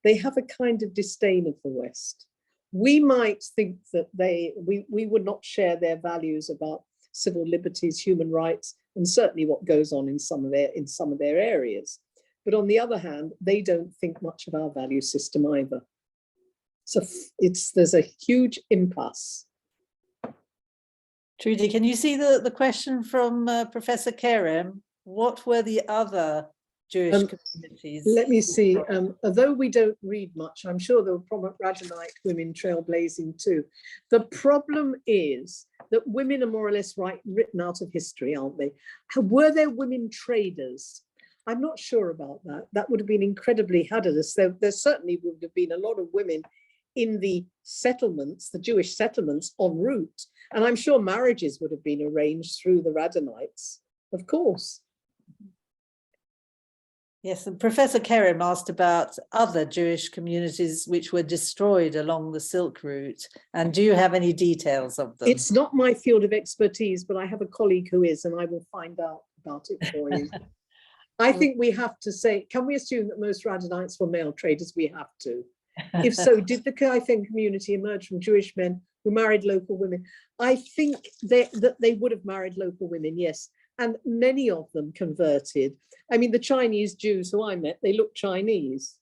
they have a kind of disdain of the West. We might think that we would not share their values about civil liberties, human rights, and certainly what goes on in some of their areas. But on the other hand, they don't think much of our value system either. So there's a huge impasse. Trudy, can you see the question from Professor Kerem? What were the other Jewish communities? Let me see. Although we don't read much, I'm sure there were probably Radhanite women trailblazing too. The problem is that women are more or less written out of history, aren't they? Were there women traders? I'm not sure about that. That would have been incredibly hazardous. There certainly would have been a lot of women in the settlements, the Jewish settlements en route. And I'm sure marriages would have been arranged through the Radhanites, of course. Yes, and Professor Kerem asked about other Jewish communities which were destroyed along the Silk Route. And do you have any details of them? It's not my field of expertise, but I have a colleague who is, and I will find out about it for you. I think we have to say, can we assume that most Radhanites were male traders? We have to. If so, did the Kaifeng community emerge from Jewish men who married local women? I think that they would have married local women, yes. And many of them converted. I mean, the Chinese Jews who I met, they look Chinese.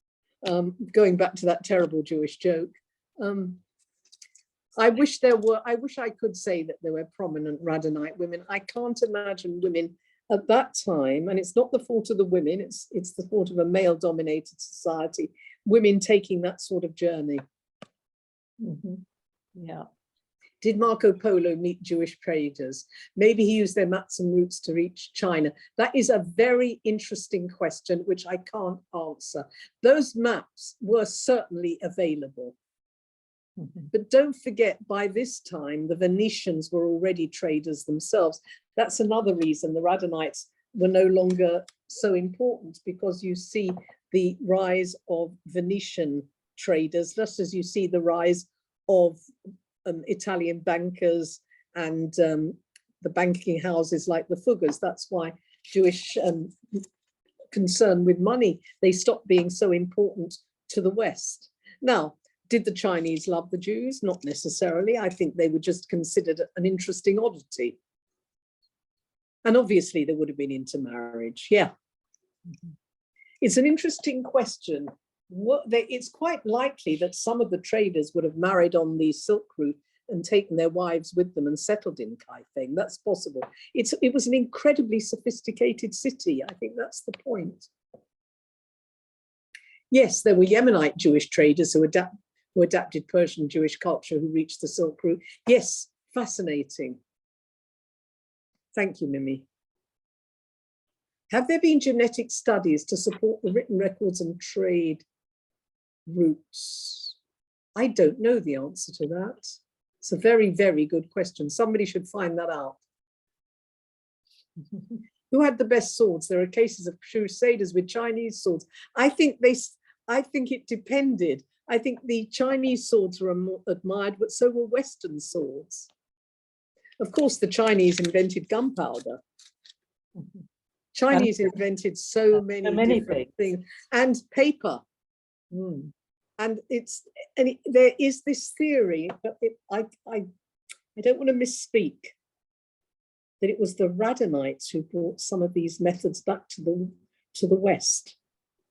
Going back to that terrible Jewish joke. I wish I could say that there were prominent Radhanite women. I can't imagine women at that time, and it's not the fault of the women, it's the fault of a male-dominated society, women taking that sort of journey. Mm-hmm. Yeah. Did Marco Polo meet Jewish traders? Maybe he used their maps and routes to reach China. That is a very interesting question, which I can't answer. Those maps were certainly available. Mm-hmm. But don't forget, by this time, the Venetians were already traders themselves. That's another reason the Radhanites were no longer so important, because you see the rise of Venetian traders, just as you see the rise of Italian bankers and the banking houses like the Fuggers. That's why Jewish concern with money, they stopped being so important to the West. Now, did the Chinese love the Jews? Not necessarily. I think they were just considered an interesting oddity. And obviously there would have been intermarriage, yeah. Mm-hmm. It's an interesting question. It's quite likely that some of the traders would have married on the Silk Route and taken their wives with them and settled in Kaifeng. That's possible. It was an incredibly sophisticated city. I think that's the point. Yes, there were Yemenite Jewish traders who adapted Persian Jewish culture, who reached the Silk Route. Yes, Fascinating. Thank you, Mimi. Have there been genetic studies to support the written records and trade routes? I don't know the answer to that. It's a very, very good question. Somebody should find that out. Who had the best swords? There are cases of crusaders with Chinese swords. I think it depended. I think the Chinese swords were more admired, but so were Western swords. Of course, the Chinese invented gunpowder. Chinese invented so many different things, and paper. And there is this theory, but I don't want to misspeak, that it was the Radhanites who brought some of these methods back to the West.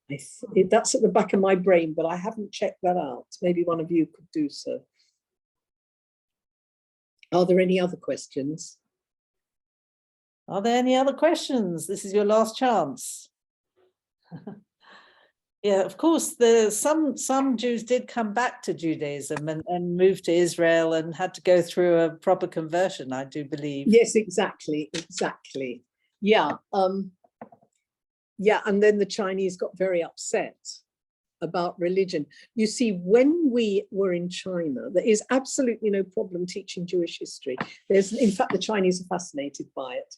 That's at the back of my brain, but I haven't checked that out. Maybe one of you could do so. Are there any other questions? Are there any other questions? This is your last chance. Yeah, of course, some Jews did come back to Judaism and moved to Israel and had to go through a proper conversion, I do believe. Yes, exactly. Yeah. Yeah, and then the Chinese got very upset about religion. You see, when we were in China, there is absolutely no problem teaching Jewish history. In fact, the Chinese are fascinated by it.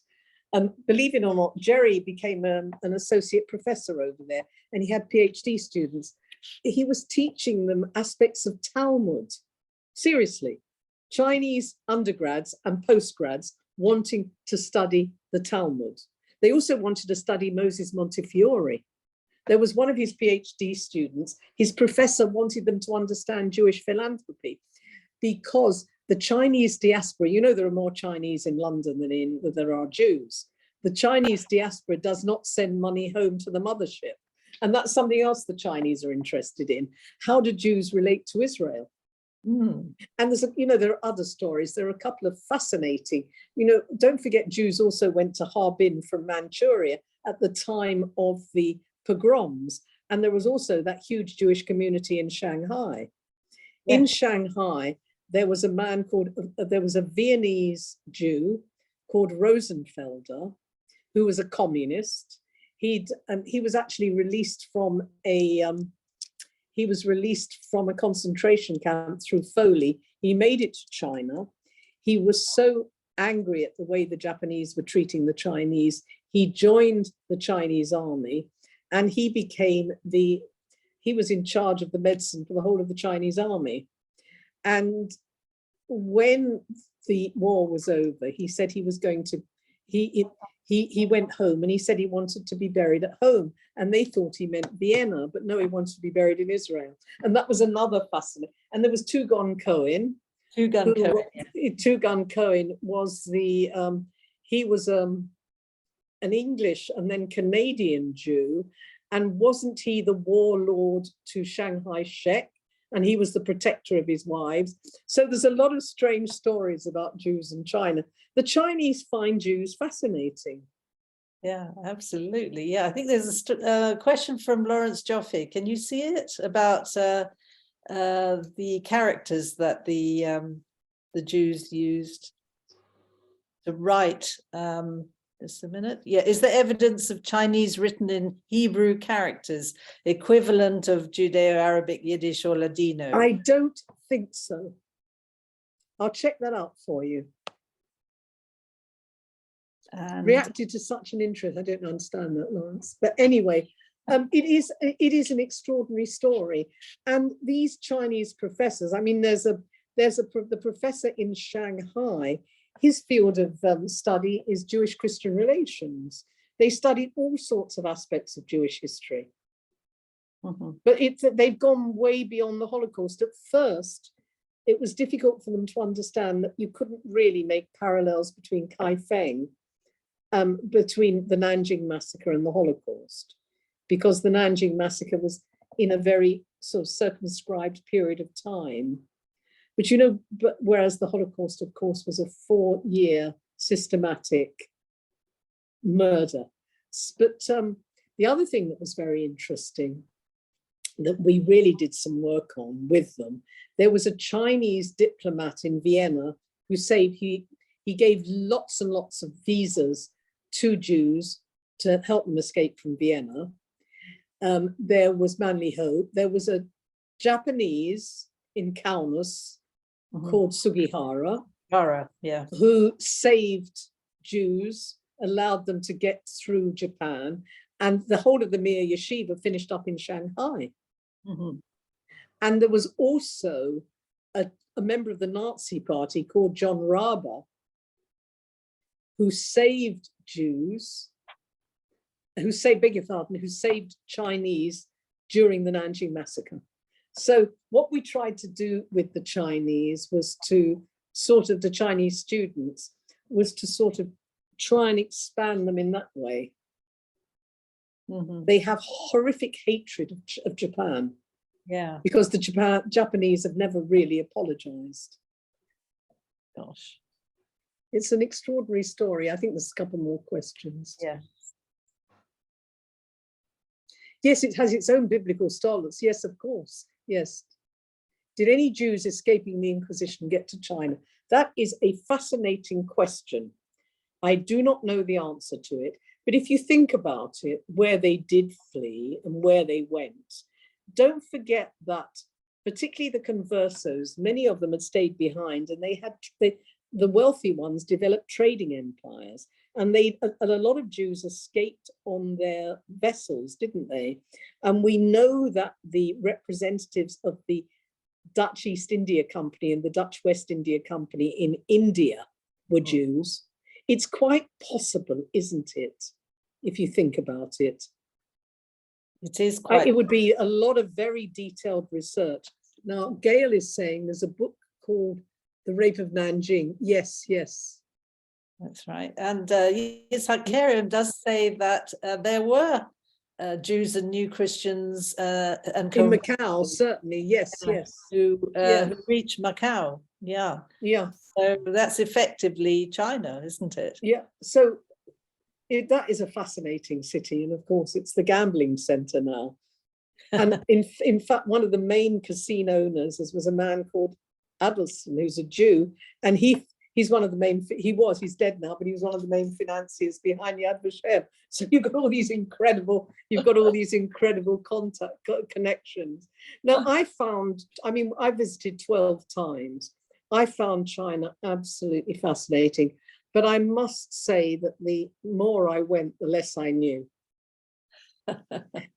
Believe it or not, Jerry became an associate professor over there, and he had PhD students. He was teaching them aspects of Talmud. Seriously, Chinese undergrads and postgrads wanting to study the Talmud. They also wanted to study Moses Montefiore. There was one of his PhD students, his professor wanted them to understand Jewish philanthropy, because the Chinese diaspora, you know, there are more Chinese in London than there are Jews. The Chinese diaspora does not send money home to the mothership. And that's something else the Chinese are interested in. How do Jews relate to Israel? And there are other stories. There are a couple of fascinating, don't forget, Jews also went to Harbin from Manchuria at the time of the pogroms. And there was also that huge Jewish community in Shanghai. Yeah. In Shanghai, there was a Viennese Jew called Rosenfelder, who was a communist. He was actually released from a concentration camp through Foley. He made it to China. He was so angry at the way the Japanese were treating the Chinese. He joined the Chinese army, and he was in charge of the medicine for the whole of the Chinese army. And when the war was over, he said he was going to, he went home, and he said he wanted to be buried at home. And they thought he meant Vienna, but no, he wanted to be buried in Israel. And that was another fascinating. And there was Tugon Cohen. Tugon Cohen was he was an English and then Canadian Jew. And wasn't he the warlord to Shanghai Shek? And he was the protector of his wives. So there's a lot of strange stories about Jews in China. The Chinese find Jews fascinating. Yeah, absolutely. Yeah, I think there's a question from Lawrence Joffe. Can you see it about the characters that the Jews used to write? Just a minute. Yeah, is there evidence of Chinese written in Hebrew characters, equivalent of Judeo-Arabic, Yiddish, or Ladino? I don't think so. I'll check that out for you. And reacted to such an interest. I don't understand that, Lawrence. But anyway, it is an extraordinary story. And these Chinese professors, I mean, the professor in Shanghai. His field of study is Jewish-Christian relations. They studied all sorts of aspects of Jewish history. But they've gone way beyond the Holocaust. At first, it was difficult for them to understand that you couldn't really make parallels between Kaifeng, between the Nanjing massacre and the Holocaust, because the Nanjing massacre was in a very sort of circumscribed period of time. But whereas the Holocaust, of course, was a 4-year systematic murder. But the other thing that was very interesting, that we really did some work on with them, there was a Chinese diplomat in Vienna who saved, he gave lots and lots of visas to Jews to help them escape from Vienna. There was Manly Hope. There was a Japanese in Kaunas called Sugihara, who saved Jews, allowed them to get through Japan, and the whole of the Mir Yeshiva finished up in Shanghai. And there was also a member of the Nazi party called John Raber, who saved Jews, who saved Chinese during the Nanjing massacre. So what we tried to do with the Chinese was to the Chinese students, was to sort of try and expand them in that way. They have horrific hatred of Japan. Yeah. Because the Japanese have never really apologized. Gosh. It's an extraordinary story. I think there's a couple more questions. Yeah. Yes, it has its own biblical stars. Yes, of course. Yes. Did any Jews escaping the Inquisition get to China? That is a fascinating question. I do not know the answer to it, but if you think about it, where they did flee and where they went, don't forget that particularly the conversos, many of them had stayed behind, and the wealthy ones developed trading empires, and a lot of Jews escaped on their vessels, didn't they? And we know that the representatives of the Dutch East India Company and the Dutch West India Company in India were Jews. It's quite possible, isn't it, if you think about it? It is quite. It would be a lot of very detailed research. Now, Gail is saying there's a book called The Rape of Nanjing. Yes, yes. That's right. And Yitzhak Kerian does say that there were Jews and New Christians and in Macau, certainly. Yes, yes. Who reached Macau. Yeah. Yeah. So that's effectively China, isn't it? Yeah. So that is a fascinating city, and of course it's the gambling center now. And in fact, one of the main casino owners was a man called Adelson, who's a Jew, and he's one of the main. He's dead now, but he was one of the main financiers behind Yad Vashem. So you've got all these incredible connections. Now I visited 12 times. I found China absolutely fascinating. But I must say that the more I went, the less I knew.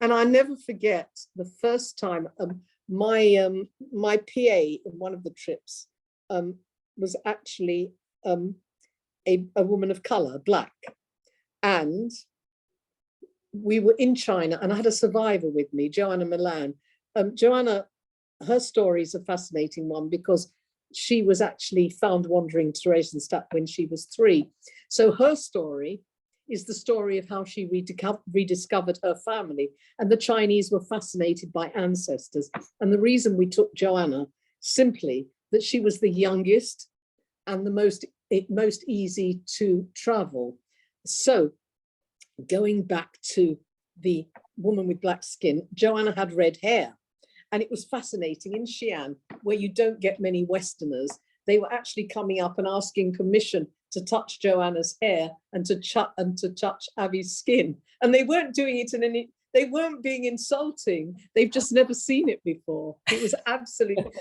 And I never forget the first time my PA in one of the trips was actually a woman of color, black. And we were in China, and I had a survivor with me, Joanna Milan. Joanna, her story is a fascinating one because she was actually found wandering Theresienstadt when she was 3. So her story is the story of how she rediscovered her family. And the Chinese were fascinated by ancestors. And the reason we took Joanna, simply that she was the youngest and the most easy to travel. So going back to the woman with black skin, Joanna had red hair. And it was fascinating in Xi'an, where you don't get many Westerners. They were actually coming up and asking permission to touch Joanna's hair and to touch Abby's skin. And they weren't doing it they weren't being insulting. They've just never seen it before. It was absolutely.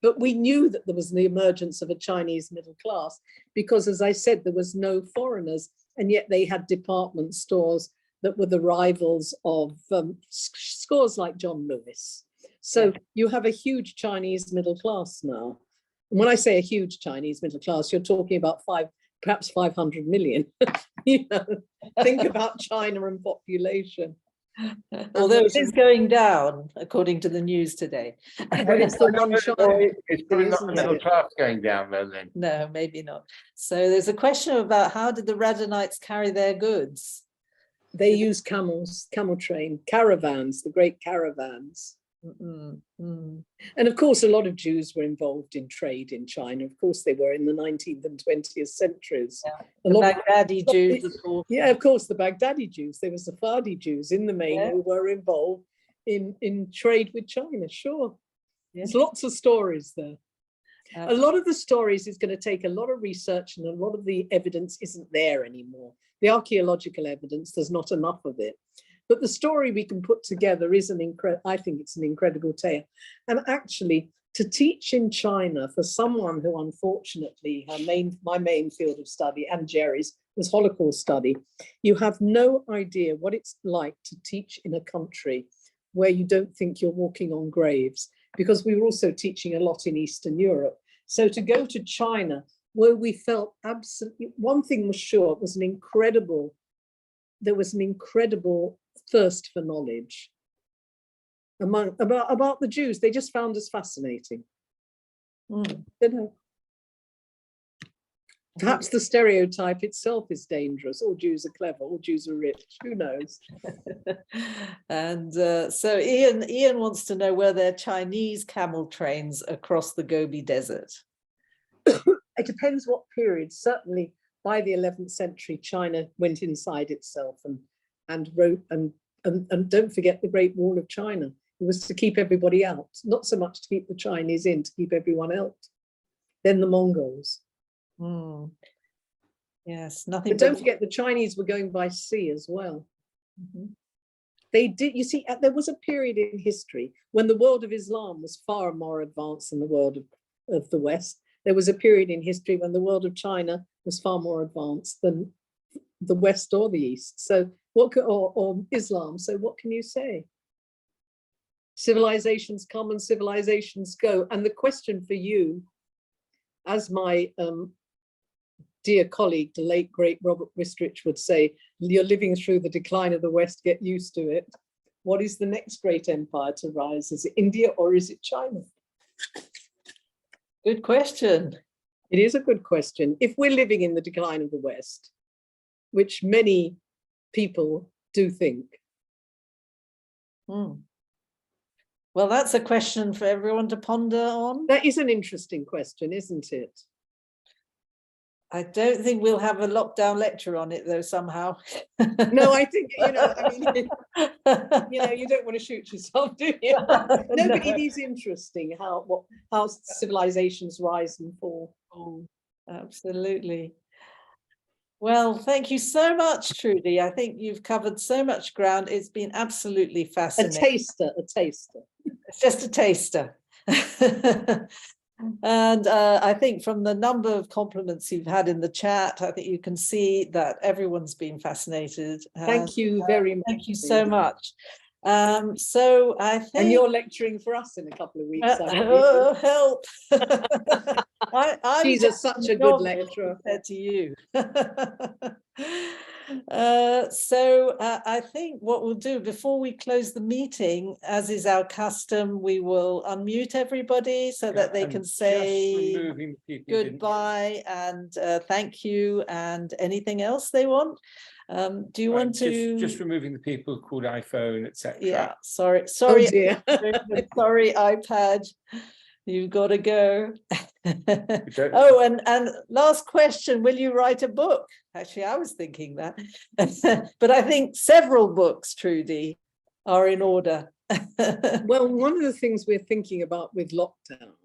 But we knew that there was the emergence of a Chinese middle class because, as I said, there was no foreigners, and yet they had department stores that were the rivals of stores like John Lewis. So you have a huge Chinese middle class now. And when I say a huge Chinese middle class, you're talking about perhaps 500 million. Think about China and population. Although it is going down, according to the news today. But it's the one China. It's probably not the middle class going down, though, then. No, maybe not. So there's a question about how did the Radhanites carry their goods? They used camel train, caravans, the great caravans. And of course, a lot of Jews were involved in trade in China. Of course, they were in the 19th and 20th centuries. Yeah. The Baghdadi Jews, of course. Yeah, of course, the Baghdadi Jews. There were Sephardi Jews in the main who were involved in trade with China. Sure, there's lots of stories there. A lot of the stories is going to take a lot of research, and a lot of the evidence isn't there anymore. The archaeological evidence, there's not enough of it. But the story we can put together is I think it's an incredible tale. And actually, to teach in China for someone who, unfortunately, my main field of study and Jerry's was Holocaust study, you have no idea what it's like to teach in a country where you don't think you're walking on graves, because we were also teaching a lot in Eastern Europe. So to go to China, where we felt absolutely, one thing was sure, it was there was an incredible thirst for knowledge about the Jews. They just found us fascinating. Perhaps the stereotype itself is dangerous. All Jews are clever, all Jews are rich, who knows? And so Ian wants to know where there are Chinese camel trains across the Gobi Desert. It depends what period. Certainly by the 11th century, China went inside itself and wrote, and don't forget the Great Wall of China. It was to keep everybody out, not so much to keep the Chinese in, to keep everyone out. Then the Mongols. Yes, nothing. But don't forget the Chinese were going by sea as well. They did, you see, there was a period in history when the world of Islam was far more advanced than the world of the West. There was a period in history when the world of China was far more advanced than the West or the East. So or Islam. So what can you say? Civilizations come and civilizations go. And the question for you, as my dear colleague, the late great Robert Wistrich would say, you're living through the decline of the West, get used to it. What is the next great empire to rise? Is it India or is it China? Good question. It is a good question. If we're living in the decline of the West, which many people do think. Well, that's a question for everyone to ponder on. That is an interesting question, isn't it? I don't think we'll have a lockdown lecture on it, though, somehow. No, I think, I mean, you don't want to shoot yourself, do you? No, No. but it is interesting how civilizations rise and fall. Absolutely. Well, thank you so much, Trudy. I think you've covered so much ground. It's been absolutely fascinating. A taster. It's just a taster. And I think from the number of compliments you've had in the chat, I think you can see that everyone's been fascinated. Thank you very much. Thank you so much. So I think, and you're lecturing for us in a couple of weeks. Oh, help. She's such a good lecturer compared to you. So I think what we'll do before we close the meeting, as is our custom, we will unmute everybody so that they can say goodbye and thank you and anything else they want. Do you want to just removing the people called iPhone, etc.? Yeah, sorry, Oh dear. sorry, iPad, you've got to go. Oh, and last question, will you write a book? Actually, I was thinking that. But I think several books, Trudy, are in order. Well, one of the things we're thinking about with lockdown,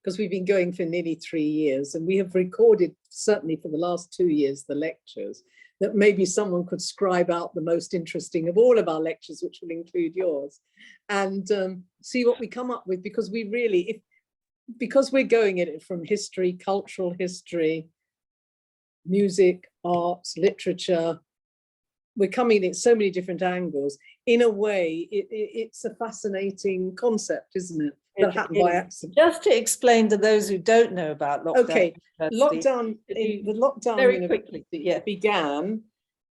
because we've been going for nearly 3 years, and we have recorded, certainly for the last 2 years, the lectures, that maybe someone could scribe out the most interesting of all of our lectures, which will include yours, and see what we come up with, because we really, because we're going at it from history, cultural history, music, arts, literature, we're coming at so many different angles. In a way, it's a fascinating concept, isn't it? That happened by accident. Just to explain to those who don't know about lockdown. Okay, the lockdown very quickly began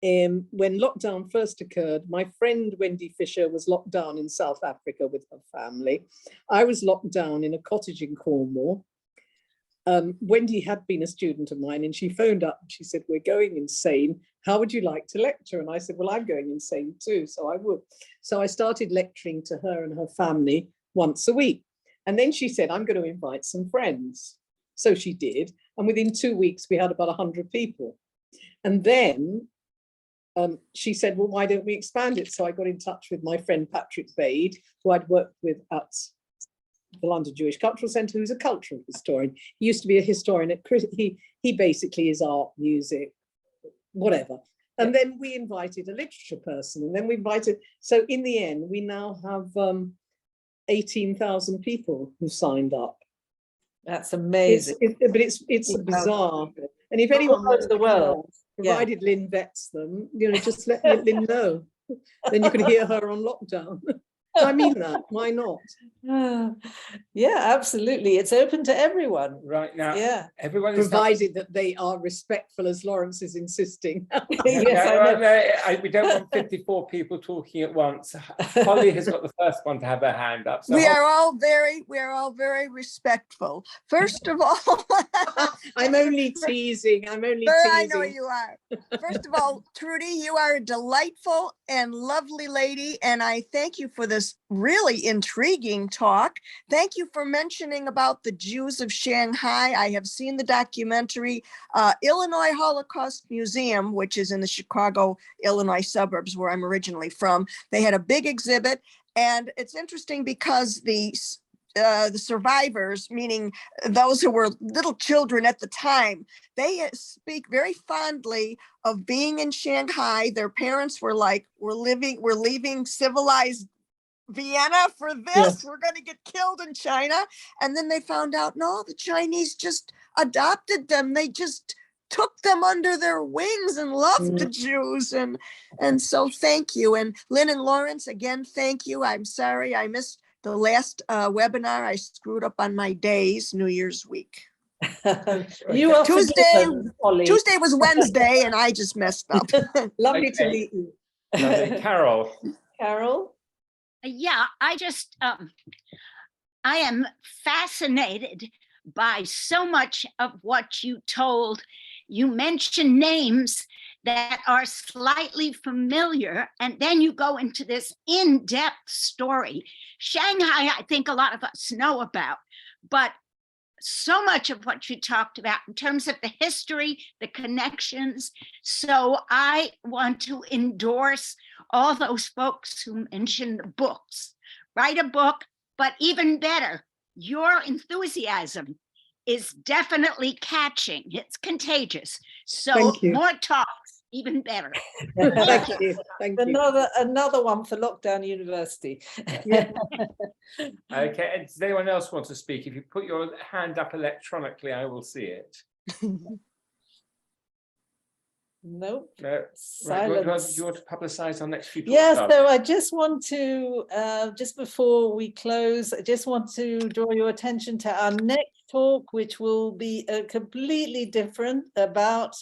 when lockdown first occurred. My friend Wendy Fisher was locked down in South Africa with her family. I was locked down in a cottage in Cornwall. Wendy had been a student of mine, and she phoned up and she said, "We're going insane. How would you like to lecture?" And I said, "Well, I'm going insane too, so I would." So I started lecturing to her and her family once a week. And then she said, "I'm going to invite some friends." So she did. And within 2 weeks, we had about 100 people. And then she said, "Well, why don't we expand it?" So I got in touch with my friend Patrick Bade, who I'd worked with at the London Jewish Cultural Centre, who's a cultural historian. He used to be a historian at he basically is art, music, whatever. And then we invited a literature person, and then we invited, so in the end, we now have 18,000 people who signed up. That's amazing. But it's bizarre. And if anyone all over the world, provided Lynn vets them, just let Lynn know. Then you can hear her on lockdown. I mean that. Why not? Yeah, absolutely. It's open to everyone. Right now, Yeah. everyone is Provided that they are respectful, as Lawrence is insisting. Yes, I know. we don't want 54 people talking at once. Holly has got the first one to have her hand up. So we are all very respectful. First of all, I'm only teasing. I know you are. First of all, Trudy, you are a delightful and lovely lady, and I thank you for this really intriguing talk. Thank you for mentioning about the Jews of Shanghai. I have seen the documentary. Illinois Holocaust Museum, which is in the Chicago, Illinois suburbs where I'm originally from, they had a big exhibit, and it's interesting because the survivors, meaning those who were little children at the time, they speak very fondly of being in Shanghai. Their parents were like, we're leaving civilized Vienna for this. Yes. We're going to get killed in China. And then they found out, no, the Chinese just adopted them. They just took them under their wings and loved the Jews. And so thank you. And Lynn and Lawrence, again, thank you. I'm sorry I missed the last webinar. I screwed up on my days, New Year's week. You are Tuesday forgiven, Holly. Tuesday was Wednesday and I just messed up. Lovely to Okay. meet you. Lovely. Carol. Carol? Yeah, I am fascinated by so much of what you told. You mentioned names that are slightly familiar, and then you go into this in-depth story. Shanghai, I think a lot of us know about, but so much of what you talked about in terms of the history, the connections. So I want to endorse all those folks who mentioned the books. Write a book, but even better, your enthusiasm is definitely catching. It's contagious. So Thank you. more talks, even better. Thank you. Thank you. Another one for Lockdown University. Yeah. Okay, and does anyone else want to speak? If you put your hand up electronically, I will see it. Nope. No. Right. Silence. Do you want to publicise our next few talks? Yes, Darling? so I just want to, just before we close, I just want to draw your attention to our next talk, which will be completely different, about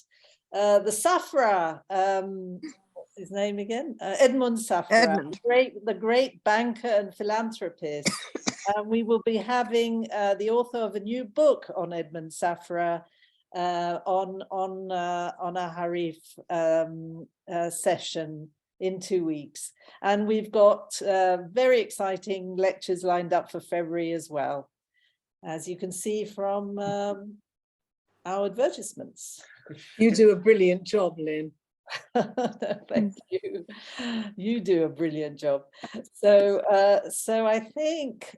the Safra. What's his name again? Edmund Safra, Edmund. the great banker and philanthropist. And we will be having the author of a new book on Edmund Safra on a Harif session in 2 weeks. And we've got very exciting lectures lined up for February as well, as you can see from our advertisements. You do a brilliant job, Lynn. Thank you. You do a brilliant job. So I think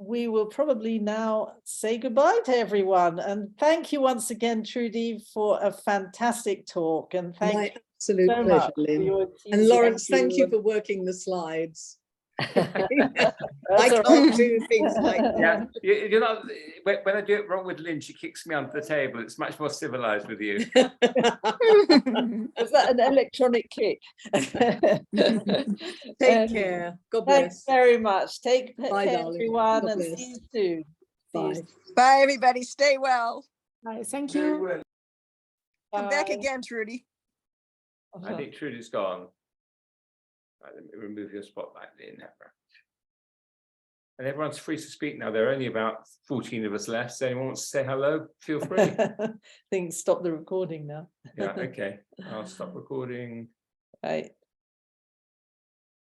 we will probably now say goodbye to everyone. And thank you once again, Trudy, for a fantastic talk. And thank My you absolute so pleasure, much for Lynn. your And Lawrence, thank you enthusiasm. for working the slides. I That's all can't right. do things like that. Yeah, you're not. When I do it wrong with Lynn, she kicks me under the table. It's much more civilized with you. Was that an electronic kick? Take care. God Thanks bless. very much. Take Bye, care, darling. everyone, God and bless. see you soon. Bye. Bye, everybody. Stay well. Right, thank Very you. well. Come back Bye. again, Trudy. I think Trudy's gone. Right, let me remove your spotlight, Lynn. And everyone's free to speak now. There are only about 14 of us left. So anyone wants to say hello, feel free. Think stop the recording now. Yeah, okay. I'll stop recording. Right.